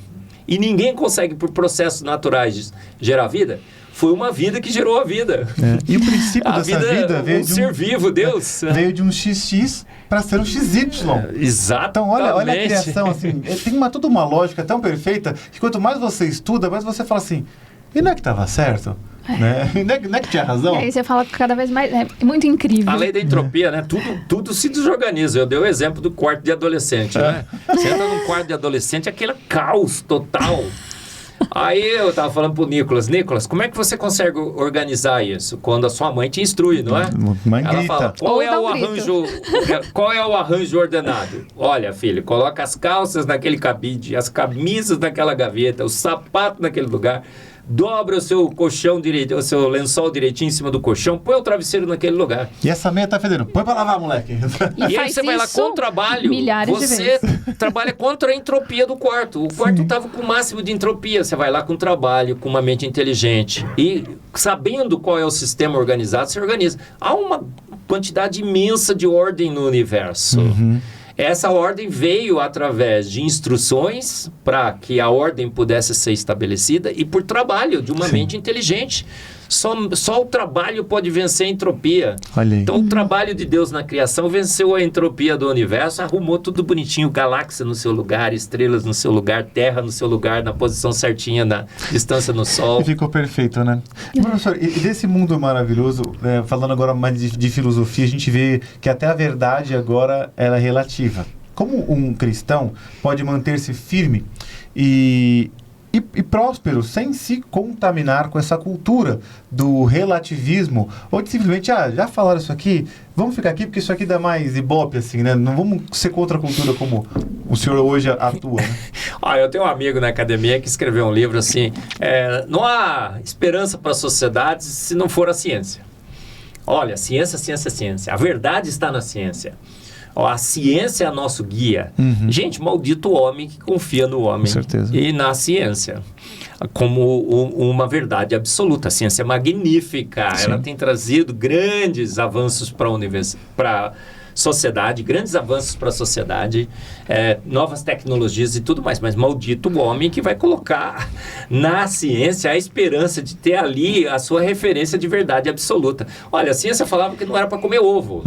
A: e ninguém consegue, por processos naturais, gerar vida, foi uma vida que gerou a vida.
B: E o princípio dessa vida veio de
A: ser vivo, Deus.
B: Veio de um XX para ser um XY.
A: Exatamente.
B: Então, olha a criação, assim, tem toda uma lógica tão perfeita que quanto mais você estuda, mais você fala assim, e não é que estava certo? Né? Não é que tinha razão?
C: E aí você fala cada vez mais, é muito incrível.
A: A lei da entropia, né? Tudo se desorganiza. Eu dei o exemplo do quarto de adolescente, né? Você entra num quarto de adolescente, aquele caos total. Aí eu tava falando pro Nicolas, como é que você consegue organizar isso? Quando a sua mãe te instrui, não é?
B: Mãe
A: Ela
B: grita.
A: fala, qual é o arranjo ordenado? Olha, filho, coloca as calças naquele cabide, as camisas naquela gaveta, o sapato naquele lugar, dobra o seu colchão direito, o seu lençol direitinho em cima do colchão, põe o travesseiro naquele lugar.
B: E essa meia tá fedendo. Põe pra lavar, moleque.
A: E aí você vai lá com o trabalho, você trabalha contra a entropia do quarto. O quarto estava com o máximo de entropia. Você vai lá com trabalho, com uma mente inteligente. E sabendo qual é o sistema organizado, você organiza. Há uma quantidade imensa de ordem no universo. Essa ordem veio através de instruções para que a ordem pudesse ser estabelecida e por trabalho de uma mente inteligente. Só o trabalho pode vencer a entropia.
B: Olha aí.
A: Então, o trabalho de Deus na criação venceu a entropia do universo, arrumou tudo bonitinho, galáxia no seu lugar, estrelas no seu lugar, terra no seu lugar, na posição certinha, na distância no Sol.
B: Ficou perfeito, né? Professor, e desse mundo maravilhoso, falando agora mais de filosofia, a gente vê que até a verdade agora ela é relativa. Como um cristão pode manter-se firme e próspero, sem se contaminar com essa cultura do relativismo, ou de simplesmente, já falaram isso aqui, vamos ficar aqui porque isso aqui dá mais ibope, assim, né? Não vamos ser contra a cultura como o senhor hoje atua, né?
A: Eu tenho um amigo na academia que escreveu um livro assim, não há esperança para a sociedade se não for a ciência. Olha, ciência, ciência, ciência. A verdade está na ciência. A ciência é nosso guia. Gente, maldito o homem que confia no homem.
B: Com certeza.
A: E na ciência como uma verdade absoluta. A ciência é magnífica.
B: Sim.
A: Ela tem trazido grandes avanços para a sociedade, grandes avanços para a sociedade, novas tecnologias e tudo mais. Mas maldito o homem que vai colocar na ciência a esperança de ter ali a sua referência de verdade absoluta. Olha, a ciência falava que não era para comer ovo.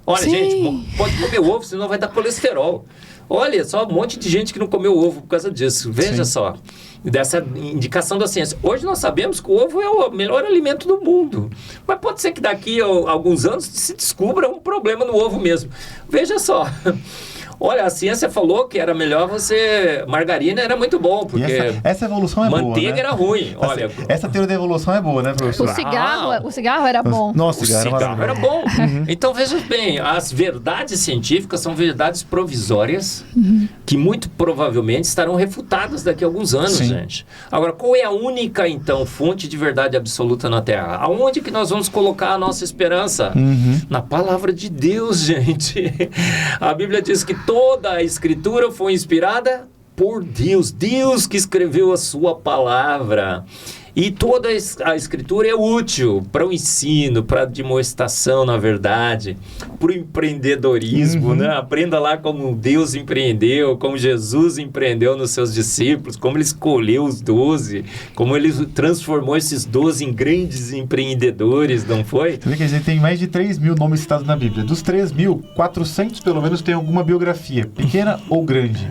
A: Olha, gente, pode comer ovo, senão vai dar colesterol. Olha, só um monte de gente que não comeu ovo por causa disso. Veja só, dessa indicação da ciência. Hoje nós sabemos que o ovo é o melhor alimento do mundo. Mas pode ser que daqui a alguns anos se descubra um problema no ovo mesmo. Veja só. Olha, a ciência falou que era melhor margarina era muito bom, porque
B: essa evolução é boa,
A: manteiga era ruim. Olha,
B: essa teoria da evolução é boa, né, professor?
C: O cigarro era bom.
B: Nossa,
A: o cigarro era bom. Então, veja bem, as verdades científicas são verdades provisórias que muito provavelmente estarão refutadas daqui a alguns anos, gente. Agora, qual é a única, então, fonte de verdade absoluta na Terra? Aonde que nós vamos colocar a nossa esperança? Na palavra de Deus, gente. A Bíblia diz que toda a Escritura foi inspirada por Deus. Deus que escreveu a sua palavra. E toda a escritura é útil para o ensino, para a demonstração, na verdade, para o empreendedorismo, né? Aprenda lá como Deus empreendeu, como Jesus empreendeu nos seus discípulos, como ele escolheu os 12, como ele transformou esses 12 em grandes empreendedores, não foi?
B: Você vê que a gente tem mais de 3 mil nomes citados na Bíblia. Dos 3 mil, 400 pelo menos tem alguma biografia, pequena ou grande.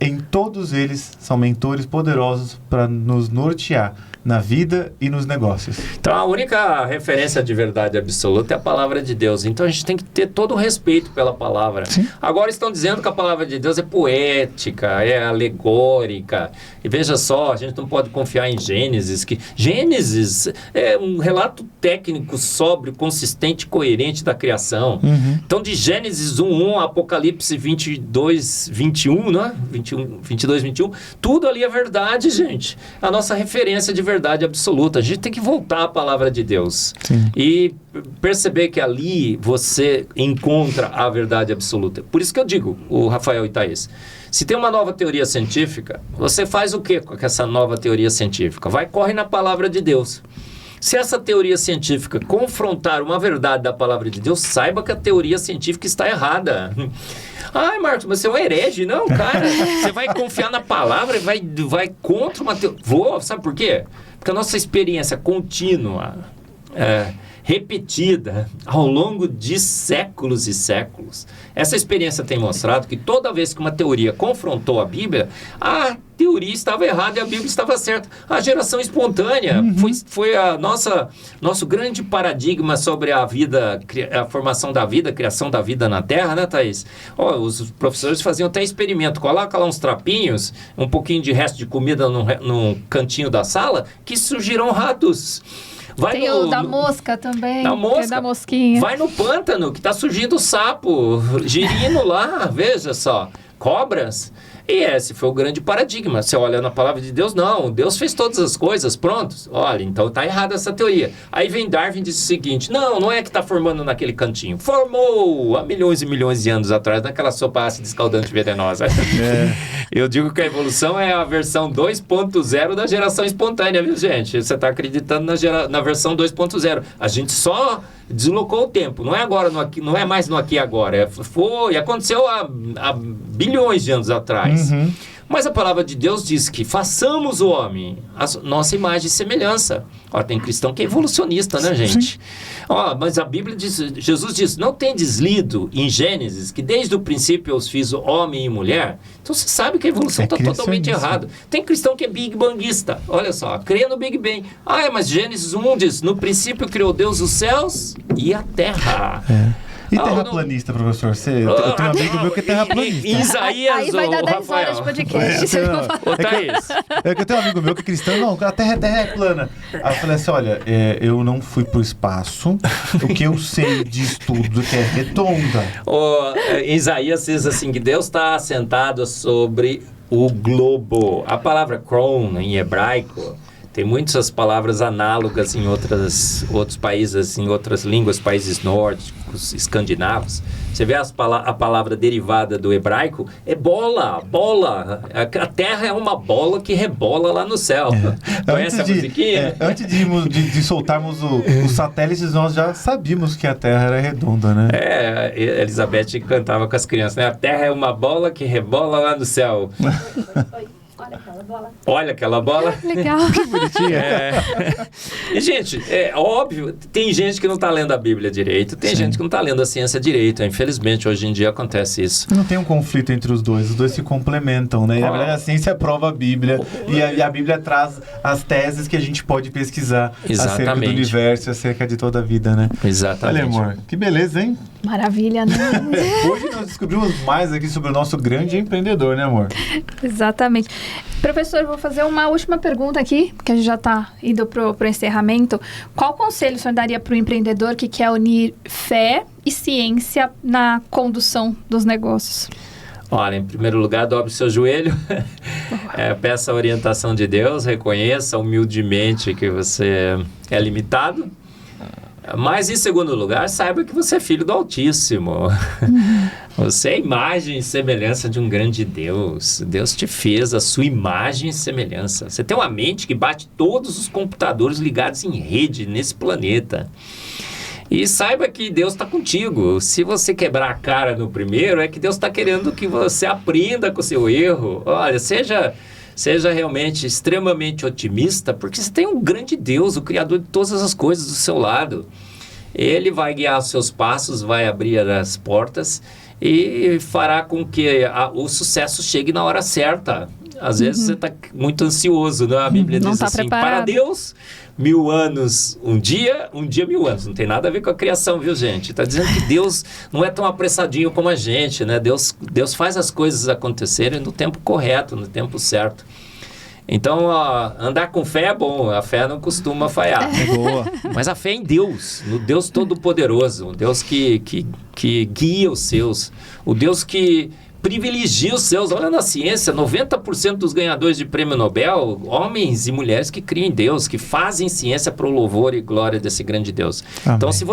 B: Em todos eles são mentores poderosos para nos nortear na vida e nos negócios.
A: Então, a única referência de verdade absoluta é a palavra de Deus. Então, a gente tem que ter todo o respeito pela palavra.
B: Sim.
A: Agora, estão dizendo que a palavra de Deus é poética, é alegórica. E veja só, a gente não pode confiar em Gênesis. Gênesis é um relato técnico, sóbrio, consistente, coerente da criação. Então, de Gênesis 1:1 a Apocalipse 22:21, não é? 22:21, tudo ali é verdade, gente. A nossa referência de verdade absoluta. A gente tem que voltar à palavra de Deus.
B: Sim.
A: E perceber que ali você encontra a verdade absoluta. Por isso que eu digo, o Rafael e Thaís, se tem uma nova teoria científica, você faz o que com essa nova teoria científica? Corre na palavra de Deus. Se essa teoria científica confrontar uma verdade da palavra de Deus, saiba que a teoria científica está errada. Ai, Marcos, mas você é um herege. Não, cara. Você vai confiar na palavra e vai contra uma teoria. Sabe por quê? Porque a nossa experiência contínua, repetida, ao longo de séculos e séculos, essa experiência tem mostrado que toda vez que uma teoria confrontou a Bíblia, a teoria estava errada e a Bíblia estava certa. A geração espontânea foi nosso grande paradigma sobre a vida, a formação da vida, a criação da vida na Terra, né, Thaís? Os professores faziam até experimento, coloca lá uns trapinhos, um pouquinho de resto de comida num cantinho da sala, que surgiram ratos.
C: Tem o da mosca também.
A: Da mosca.
C: Que é da mosquinha.
A: Vai no pântano, que está surgindo sapo, girino lá, veja só, cobras. E esse foi o grande paradigma. Você olha na palavra de Deus, não, Deus fez todas as coisas, prontos. Olha, então está errada essa teoria. Aí vem Darwin e diz o seguinte, não é que está formando naquele cantinho. Formou há milhões e milhões de anos atrás, naquela sopa ácida escaldante venenosa. Eu digo que a evolução é a versão 2.0 da geração espontânea, viu, gente? Você está acreditando na versão 2.0. A gente só deslocou o tempo. Não é agora, não é mais no aqui e agora. Aconteceu há bilhões de anos atrás. Mas a palavra de Deus diz que façamos o homem a nossa imagem e semelhança. Tem cristão que é evolucionista, né, gente? Mas a Bíblia diz, Jesus diz, não tendes lido em Gênesis que desde o princípio eu os fiz homem e mulher? Então você sabe que a evolução está totalmente errada. Tem cristão que é big bangista. Olha só, crê no Big Bang. mas Gênesis 1 diz, no princípio criou Deus os céus e a terra.
B: E terraplanista, professor? Eu tenho um amigo meu que é terraplanista.
A: Isaías,
C: aí vai dar 10 horas de podcast.
B: Eu tenho um amigo meu que é cristão. Não, a terra é plana. Aí eu falei assim, olha, eu não fui pro espaço. O que eu sei de estudo que é redonda.
A: Isaías diz assim, que Deus está assentado sobre o globo. A palavra kron, em hebraico, tem muitas palavras análogas em outros países, em outras línguas, países nórdicos, escandinavos. Você vê a palavra derivada do hebraico, é bola. A terra é uma bola que rebola lá no céu. Conhece a musiquinha?
B: Antes de soltarmos os satélites, nós já sabíamos que a terra era redonda, né?
A: Elizabeth cantava com as crianças, né? A terra é uma bola que rebola lá no céu. Olha aquela bola.
C: Legal.
B: Que bonitinha.
A: E, gente, é óbvio, tem gente que não está lendo a Bíblia direito, tem gente que não está lendo a ciência direito. Infelizmente, hoje em dia acontece isso.
B: Não tem um conflito entre os dois se complementam, né? A ciência prova a Bíblia e a Bíblia traz as teses que a gente pode pesquisar acerca do universo, acerca de toda a vida, né?
A: Exatamente.
B: Olha, amor, que beleza, hein?
C: Maravilha, né?
B: Hoje nós descobrimos mais aqui sobre o nosso grande empreendedor, né, amor?
C: Exatamente. Professor, vou fazer uma última pergunta aqui, porque a gente já está indo para o encerramento. Qual conselho o senhor daria para o empreendedor que quer unir fé e ciência na condução dos negócios?
A: Olha, em primeiro lugar, dobre seu joelho, peça a orientação de Deus, reconheça humildemente que você é limitado. Mas, em segundo lugar, saiba que você é filho do Altíssimo. Você é a imagem e semelhança de um grande Deus. Deus te fez a sua imagem e semelhança. Você tem uma mente que bate todos os computadores ligados em rede nesse planeta. E saiba que Deus está contigo. Se você quebrar a cara no primeiro, é que Deus está querendo que você aprenda com o seu erro. Olha, seja realmente extremamente otimista, porque você tem um grande Deus, o Criador de todas as coisas do seu lado. Ele vai guiar os seus passos, vai abrir as portas e fará com que o sucesso chegue na hora certa. Às vezes você está muito ansioso, né? A Bíblia diz assim, para Deus, 1000 anos um dia 1000 anos. Não tem nada a ver com a criação, viu, gente? Está dizendo que Deus não é tão apressadinho como a gente, né? Deus faz as coisas acontecerem no tempo correto, no tempo certo. Então, andar com fé é bom, a fé não costuma falhar.
B: É boa.
A: Mas a fé é em Deus, no Deus Todo-Poderoso, o Deus que guia os seus, o Deus que privilegia os seus. Olha na ciência, 90% dos ganhadores de prêmio Nobel, homens e mulheres que criam em Deus, que fazem ciência para o louvor e glória desse grande Deus. Amém. Então, se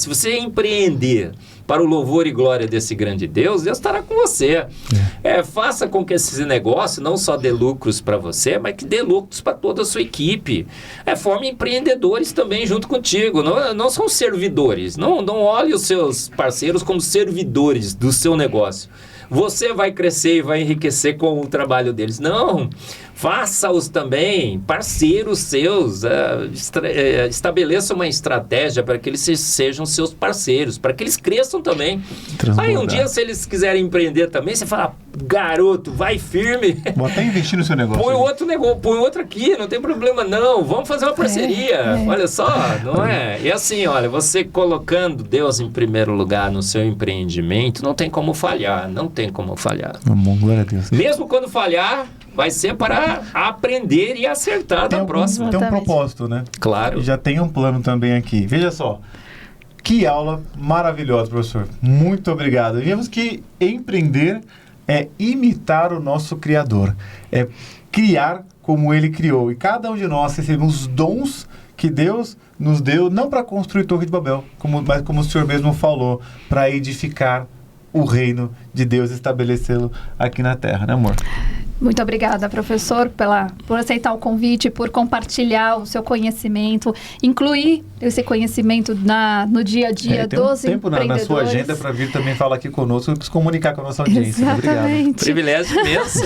A: você empreender para o louvor e glória desse grande Deus estará com você. Faça com que esse negócio não só dê lucros para você, mas que dê lucros para toda a sua equipe. Forme empreendedores também junto contigo. Não são servidores. Não olhe os seus parceiros como servidores do seu negócio. Você vai crescer e vai enriquecer com o trabalho deles. Não, faça-os também parceiros seus. Estabeleça uma estratégia para que eles sejam seus parceiros, para que eles cresçam também. Aí um dia, se eles quiserem empreender também, você fala, garoto, vai firme.
B: Vou até investir no seu negócio.
A: Põe outro negócio, põe outro aqui, não tem problema não. Vamos fazer uma parceria. Olha só, não é? E assim, olha, você colocando Deus em primeiro lugar no seu empreendimento, não tem como falhar, não tem como falhar.
B: Amor, glória a Deus.
A: Mesmo quando falhar, vai ser para aprender e acertar da próxima.
B: Tem um propósito, né?
A: Claro.
B: E já tem um plano também aqui. Veja só, que aula maravilhosa, professor. Muito obrigado. Vimos que empreender é imitar o nosso Criador. É criar como Ele criou. E cada um de nós recebemos dons que Deus nos deu, não para construir Torre de Babel, mas como o senhor mesmo falou, para edificar o reino de Deus, estabelecê-lo aqui na terra, né, amor?
C: Muito obrigada, professor, por aceitar o convite, por compartilhar o seu conhecimento, incluir esse conhecimento no dia a dia dos
B: tempo
C: empreendedores.
B: Na sua agenda para vir também falar aqui conosco e se comunicar com a nossa audiência.
C: Exatamente.
B: Obrigado.
A: Privilégio imenso.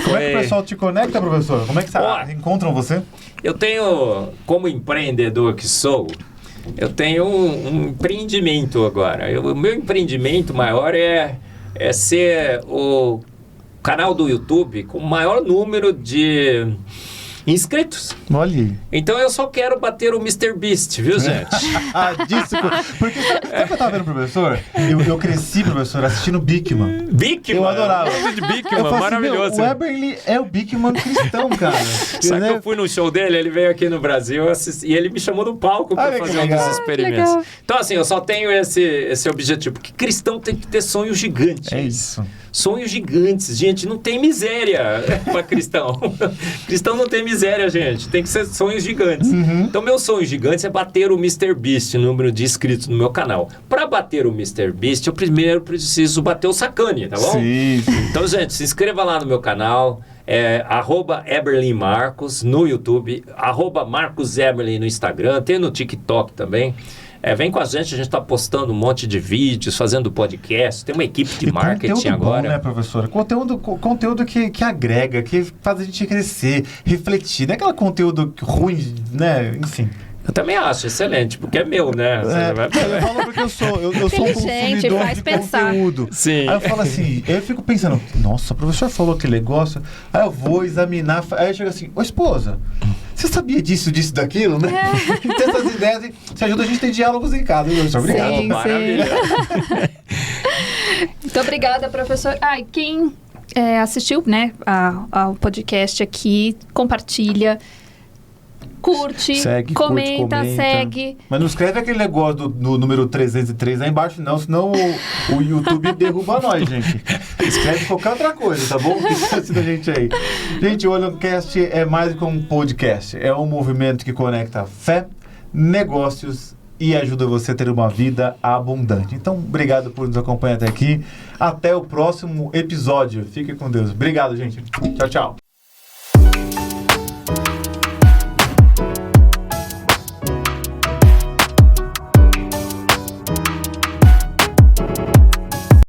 B: Como é que o pessoal te conecta, professor? Como é que encontram você?
A: Eu tenho, como empreendedor que sou, eu tenho um empreendimento agora. O meu empreendimento maior é ser o canal do YouTube com o maior número de inscritos.
B: Olha.
A: Então eu só quero bater o MrBeast, viu, gente?
B: Disso. Porque sabe o que eu tava vendo, professor? Eu cresci, professor, assistindo Bikman.
A: Bikman?
B: Eu adorava.
A: O de Bikman, maravilhoso.
B: O Eberly é o Bikman cristão, cara.
A: Sabe que eu fui no show dele, ele veio aqui no Brasil e ele me chamou no palco para fazer um dos experimentos. Então, assim, eu só tenho esse objetivo, porque cristão tem que ter sonhos gigantes.
B: É isso.
A: Sonhos gigantes, gente, não tem miséria para cristão. Cristão não tem miséria, gente, tem que ser sonhos gigantes. Então, meu sonho gigante é bater o MrBeast, número de inscritos no meu canal. Para bater o MrBeast, eu primeiro preciso bater o Sacane, tá bom?
B: Sim.
A: Então, gente, se inscreva lá no meu canal, @EberlinMarcos no YouTube, @MarcosEberlin no Instagram, tem no TikTok também. Vem com a gente está postando um monte de vídeos, fazendo podcast, tem uma equipe de marketing agora.
B: Bom, né, professor? Conteúdo que agrega, que faz a gente crescer, refletir. Não é aquele conteúdo ruim, né? Enfim.
A: Eu também acho excelente, porque é meu, né?
B: Eu falo porque eu sou um consumidor
C: faz
B: de
C: pensar.
B: conteúdo.
A: Sim.
B: Aí eu falo assim, eu fico pensando, nossa, o professor falou aquele negócio, aí eu vou examinar, aí eu chego assim, ô esposa, você sabia disso, daquilo, né? Tem essas ideias, você ajuda a gente a ter diálogos em casa, professor. Obrigado.
C: Sim,
A: maravilha.
C: Muito obrigada, professor. Quem assistiu, né, ao podcast aqui, compartilha, curte, comenta, segue.
B: Mas não escreve aquele negócio do número 303 lá embaixo, não, senão o YouTube derruba nós, gente. Escreve qualquer outra coisa, tá bom? Que da gente aí. Gente, o Aluncast é mais do que um podcast. É um movimento que conecta fé, negócios e ajuda você a ter uma vida abundante. Então, obrigado por nos acompanhar até aqui. Até o próximo episódio. Fique com Deus. Obrigado, gente. Tchau, tchau.